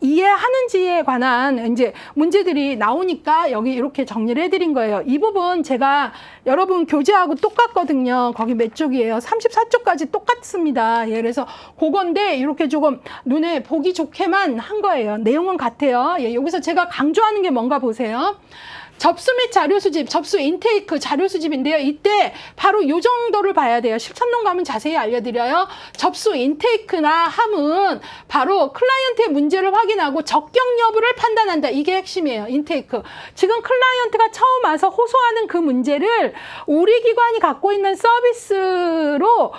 이해하는지에 관한 이제 문제들이 나오니까 여기 이렇게 정리를 해드린 거예요. 이 부분 제가 여러분 교재하고 똑같거든요. 거기 몇 쪽이에요? 34쪽까지 똑같습니다. 그래서 그건데 이렇게 조금 눈에 보기 좋게만 한 거예요. 내용은 같아요. 여기서 제가 강조하는 게 뭔가 보세요. 접수 및 자료 수집, 접수 인테이크 자료 수집인데요. 이때 바로 요 정도를 봐야 돼요. 실천론 가면 자세히 알려드려요. 접수 인테이크나 함은 바로 클라이언트의 문제를 확인하고 적격 여부를 판단한다. 이게 핵심이에요. 인테이크. 지금 클라이언트가 처음 와서 호소하는 그 문제를 우리 기관이 갖고 있는 서비스로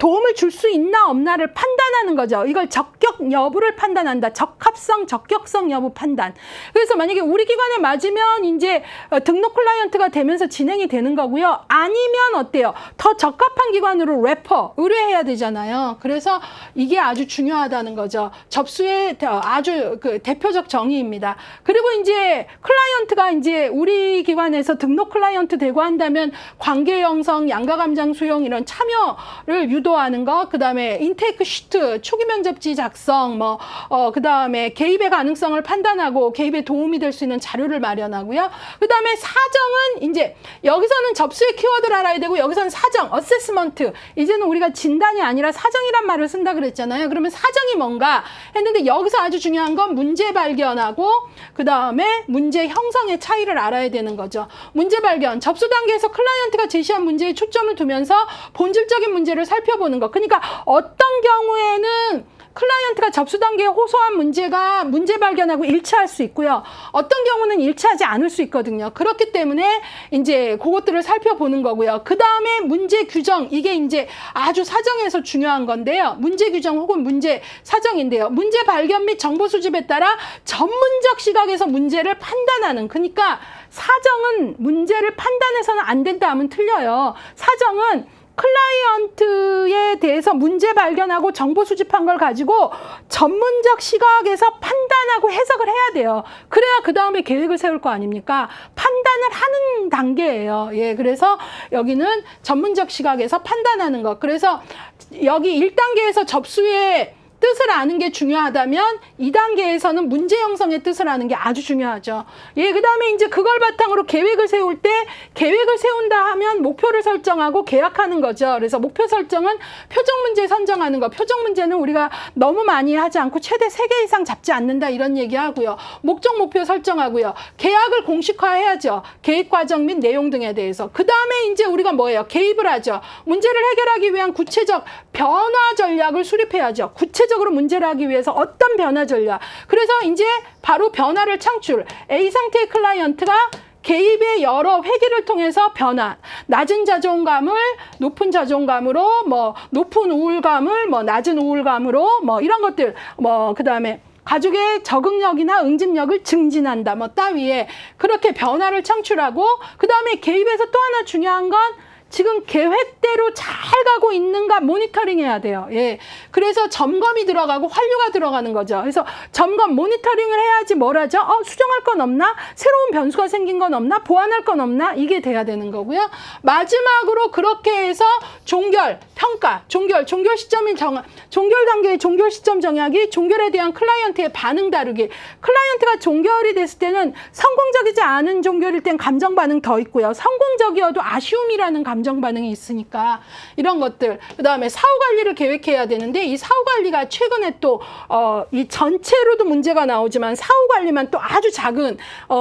도움을 줄 수 있나 없나를 판단하는 거죠. 이걸 적격 여부를 판단한다. 적합성, 적격성 여부 판단. 그래서 만약에 우리 기관에 맞으면 이제 등록 클라이언트가 되면서 진행이 되는 거고요. 아니면 어때요? 더 적합한 기관으로 레퍼, 의뢰해야 되잖아요. 그래서 이게 아주 중요하다는 거죠. 접수의 아주 그 대표적 정의입니다. 그리고 이제 클라이언트가 이제 우리 기관에서 등록 클라이언트 되고 한다면 관계 형성, 양가 감정 수용 이런 참여를 유도하는 것, 그 다음에 인테이크 시트, 초기 면접지 작성, 그 다음에 개입의 가능성을 판단하고 개입에 도움이 될 수 있는 자료를 마련하고요. 그 다음에 사정은 이제 여기서는 접수의 키워드를 알아야 되고 여기서는 사정, 어세스먼트. 이제는 우리가 진단이 아니라 사정이란 말을 쓴다 그랬잖아요. 그러면 사정이 뭔가 했는데 여기서 아주 중요한 건 문제 발견하고 그 다음에 문제 형성의 차이를 알아야 되는 거죠. 문제 발견, 접수 단계에서 클라이언트가 제시한 문제에 초점을 두면서 본질적인 문제를 살펴보는 것. 그러니까 어떤 경우에는 클라이언트가 접수 단계에 호소한 문제가 문제 발견하고 일치할 수 있고요. 어떤 경우는 일치하지 않을 수 있거든요. 그렇기 때문에 이제 그것들을 살펴보는 거고요. 그 다음에 문제 규정, 이게 이제 아주 사정에서 중요한 건데요. 문제 규정 혹은 문제 사정인데요. 문제 발견 및 정보 수집에 따라 전문적 시각에서 문제를 판단하는, 그러니까 사정은 문제를 판단해서는 안 된다 하면 틀려요. 사정은 클라이언트에 대해서 문제 발견하고 정보 수집한 걸 가지고 전문적 시각에서 판단하고 해석을 해야 돼요. 그래야 그 다음에 계획을 세울 거 아닙니까? 판단을 하는 단계예요. 예, 그래서 여기는 전문적 시각에서 판단하는 것. 그래서 여기 1단계에서 접수의 뜻을 아는 게 중요하다면 2단계에서는 문제 형성의 뜻을 아는 게 아주 중요하죠. 예, 그 다음에 이제 그걸 바탕으로 계획을 세울 때, 계획을 세운다 하면 목표를 설정하고 계약하는 거죠. 그래서 목표 설정은 표적 문제 선정하는 거. 표적 문제는 우리가 너무 많이 하지 않고 최대 3개 이상 잡지 않는다 이런 얘기 하고요. 목적 목표 설정하고요. 계약을 공식화해야죠. 계획 과정 및 내용 등에 대해서. 그 다음에 이제 우리가 뭐예요? 개입을 하죠. 문제를 해결하기 위한 구체적 변화 전략을 수립해야죠. 구체적으로 문제를 하기 위해서 어떤 변화 전략. 그래서 이제 바로 변화를 창출. A 상태의 클라이언트가 개입의 여러 회기를 통해서 변화, 낮은 자존감을 높은 자존감으로, 뭐 높은 우울감을 뭐 낮은 우울감으로, 뭐 이런 것들, 뭐 그다음에 가족의 적응력이나 응집력을 증진한다, 뭐 따위에 그렇게 변화를 창출하고, 그 다음에 개입에서 또 하나 중요한 건 지금 계획대로 잘 가고 있는가 모니터링 해야 돼요. 예. 그래서 점검이 들어가고 환류가 들어가는 거죠. 그래서 점검, 모니터링을 해야지 뭘 하죠? 수정할 건 없나? 새로운 변수가 생긴 건 없나? 보완할 건 없나? 이게 돼야 되는 거고요. 마지막으로 그렇게 해서 종결, 평가, 종결 시점이 종결 단계의 종결 시점 정하기, 종결에 대한 클라이언트의 반응 다루기. 클라이언트가 종결이 됐을 때는 성공적이지 않은 종결일 땐 감정 반응 더 있고요. 성공적이어도 아쉬움이라는 감정 반응이 있으니까 이런 것들. 그 다음에 사후 관리를 계획해야 되는데 이 사후 관리가 최근에 또 이 전체로도 문제가 나오지만 사후 관리만 또 아주 작은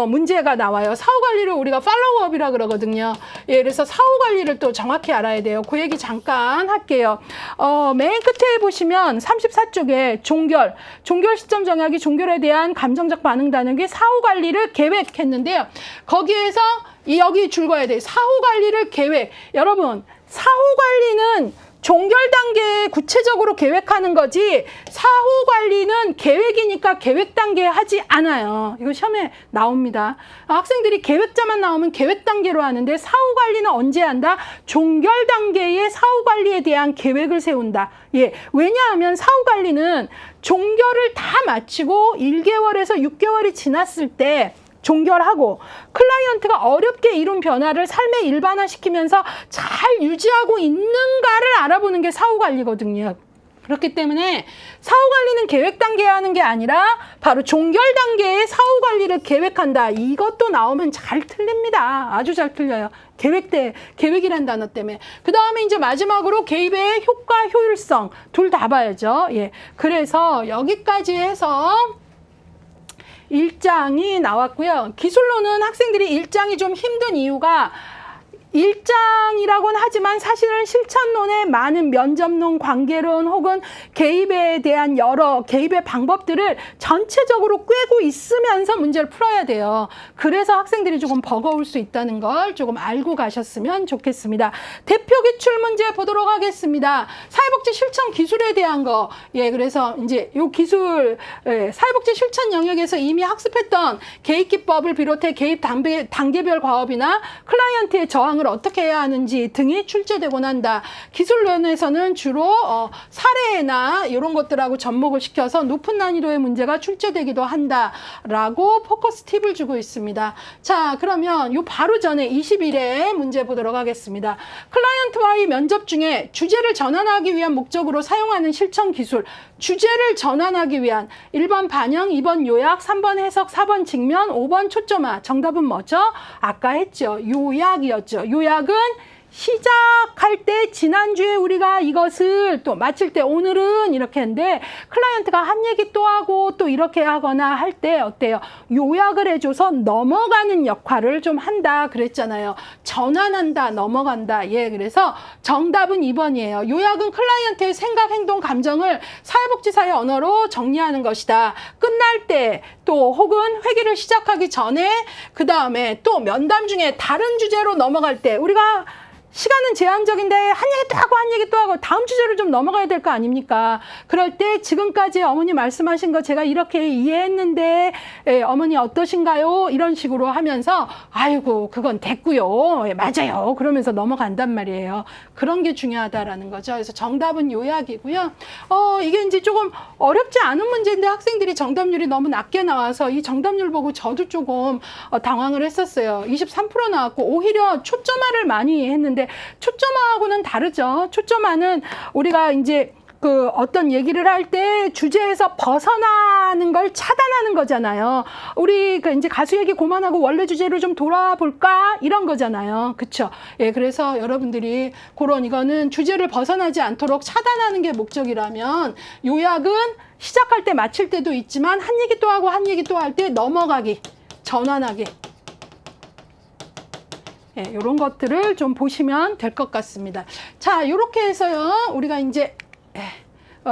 문제가 나와요. 사후 관리를 우리가 팔로우업이라 그러거든요. 예, 그래서 사후 관리를 또 정확히 알아야 돼요. 그 얘기 잠깐 할게요. 맨 끝에 보시면 34쪽에 종결 시점 정하기, 종결에 대한 감정적 반응 다루기, 사후 관리를 계획했는데요. 거기에서 여기 줄 거야 돼. 사후 관리를 계획. 여러분, 사후 관리는 종결 단계에 구체적으로 계획하는 거지, 사후 관리는 계획이니까 계획 단계에 하지 않아요. 이거 시험에 나옵니다. 학생들이 계획자만 나오면 계획 단계로 하는데 사후 관리는 언제 한다? 종결 단계의 사후 관리에 대한 계획을 세운다. 예, 왜냐하면 사후 관리는 종결을 다 마치고 1개월에서 6개월이 지났을 때 종결하고 클라이언트가 어렵게 이룬 변화를 삶에 일반화시키면서 잘 유지하고 있는가를 알아보는 게 사후 관리거든요. 그렇기 때문에 사후 관리는 계획 단계에 하는 게 아니라 바로 종결 단계에 사후 관리를 계획한다. 이것도 나오면 잘 틀립니다. 아주 잘 틀려요. 계획이란 단어 때문에. 그 다음에 이제 마지막으로 개입의 효과, 효율성 둘 다 봐야죠. 예. 그래서 여기까지 해서 1장이 나왔고요. 기술로는 학생들이 1장이 좀 힘든 이유가 1장이라고는 하지만 사실은 실천론의 많은 면접론, 관계론 혹은 개입에 대한 여러 개입의 방법들을 전체적으로 꿰고 있으면서 문제를 풀어야 돼요. 그래서 학생들이 조금 버거울 수 있다는 걸 조금 알고 가셨으면 좋겠습니다. 대표 기출 문제 보도록 하겠습니다. 사회복지 실천 기술에 대한 거. 예, 그래서 이제 요 기술, 사회복지 실천 영역에서 이미 학습했던 개입 기법을 비롯해 개입 단계별 과업이나 클라이언트의 저항 어떻게 해야 하는지 등이 출제되곤 한다. 기술론에서는 주로 사례나 이런 것들하고 접목을 시켜서 높은 난이도의 문제가 출제되기도 한다라고 포커스 팁을 주고 있습니다. 자, 그러면 요 바로 전에 21회 문제 보도록 하겠습니다. 클라이언트와의 면접 중에 주제를 전환하기 위한 목적으로 사용하는 실천 기술. 주제를 전환하기 위한 1번 반영, 2번 요약, 3번 해석, 4번 직면, 5번 초점화. 정답은 뭐죠? 아까 했죠. 요약이었죠. 요약은 시작할 때 지난주에 우리가 이것을 또 마칠 때 오늘은 이렇게 했는데 클라이언트가 한 얘기 또 하고 또 이렇게 하거나 할 때 어때요? 요약을 해줘서 넘어가는 역할을 좀 한다 그랬잖아요. 전환한다, 넘어간다. 예, 그래서 정답은 2번이에요. 요약은 클라이언트의 생각, 행동, 감정을 사회복지사의 언어로 정리하는 것이다. 끝날 때 또 혹은 회기를 시작하기 전에 그 다음에 또 면담 중에 다른 주제로 넘어갈 때 우리가 시간은 제한적인데 한 얘기 또 하고 한 얘기 또 하고 다음 주제로 좀 넘어가야 될 거 아닙니까? 그럴 때 지금까지 어머니 말씀하신 거 제가 이렇게 이해했는데 어머니 어떠신가요? 이런 식으로 하면서 아이고 그건 됐고요. 맞아요. 그러면서 넘어간단 말이에요. 그런 게 중요하다라는 거죠. 그래서 정답은 요약이고요. 이게 이제 조금 어렵지 않은 문제인데 학생들이 정답률이 너무 낮게 나와서 이 정답률 보고 저도 조금 당황을 했었어요. 23% 나왔고 오히려 초점화를 많이 했는데 초점화하고는 다르죠. 초점화는 우리가 이제 그 어떤 얘기를 할 때 주제에서 벗어나는 걸 차단하는 거잖아요. 우리 그 이제 가수 얘기 그만하고 원래 주제로 좀 돌아볼까 이런 거잖아요. 그렇죠? 예, 그래서 여러분들이 그런 이거는 주제를 벗어나지 않도록 차단하는 게 목적이라면 요약은 시작할 때 마칠 때도 있지만 한 얘기 또 하고 한 얘기 또 할 때 넘어가기, 전환하기. 예, 이런 것들을 좀 보시면 될 것 같습니다. 자, 이렇게 해서요, 우리가 이제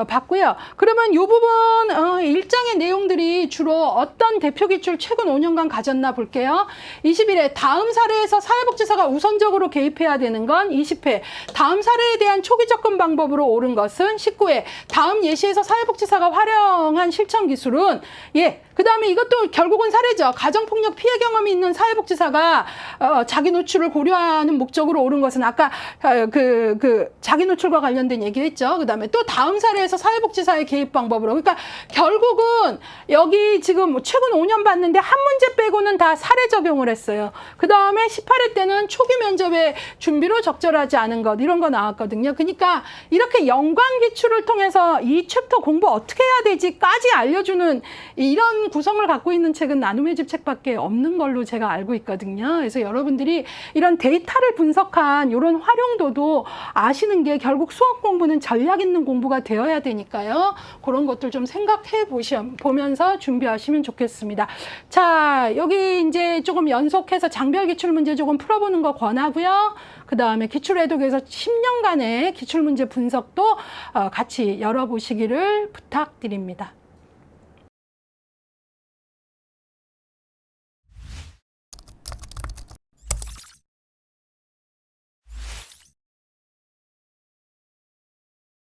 봤고요. 그러면 이 부분 일정의 내용들이 주로 어떤 대표 기출 최근 5년간 가졌나 볼게요. 21회 다음 사례에서 사회복지사가 우선적으로 개입해야 되는 건 20회 다음 사례에 대한 초기 접근 방법으로 옳은 것은 19회 다음 예시에서 사회복지사가 활용한 실천 기술은 예. 그 다음에 이것도 결국은 사례죠. 가정폭력 피해 경험이 있는 사회복지사가 자기 노출을 고려하는 목적으로 옳은 것은 아까 자기 노출과 관련된 얘기했죠. 그 다음에 또 다음 사례에서 사회복지사의 개입 방법으로. 그러니까 결국은 여기 지금 최근 5년 봤는데 한 문제 빼고는 다 사례 적용을 했어요. 그 다음에 18회 때는 초기 면접의 준비로 적절하지 않은 것 이런 거 나왔거든요. 그러니까 이렇게 연관 기출을 통해서 이 챕터 공부 어떻게 해야 되지까지 알려주는 이런 구성을 갖고 있는 책은 나눔의 집 책밖에 없는 걸로 제가 알고 있거든요. 그래서 여러분들이 이런 데이터를 분석한 이런 활용도도 아시는 게 결국 수학 공부는 전략 있는 공부가 되어야 되니까요. 그런 것들 좀 생각해 보면서 준비하시면 좋겠습니다. 자, 여기 이제 조금 연속해서 장별 기출 문제 조금 풀어보는 거 권하고요. 그 다음에 기출해독에서 10년간의 기출문제 분석도 같이 열어보시기를 부탁드립니다.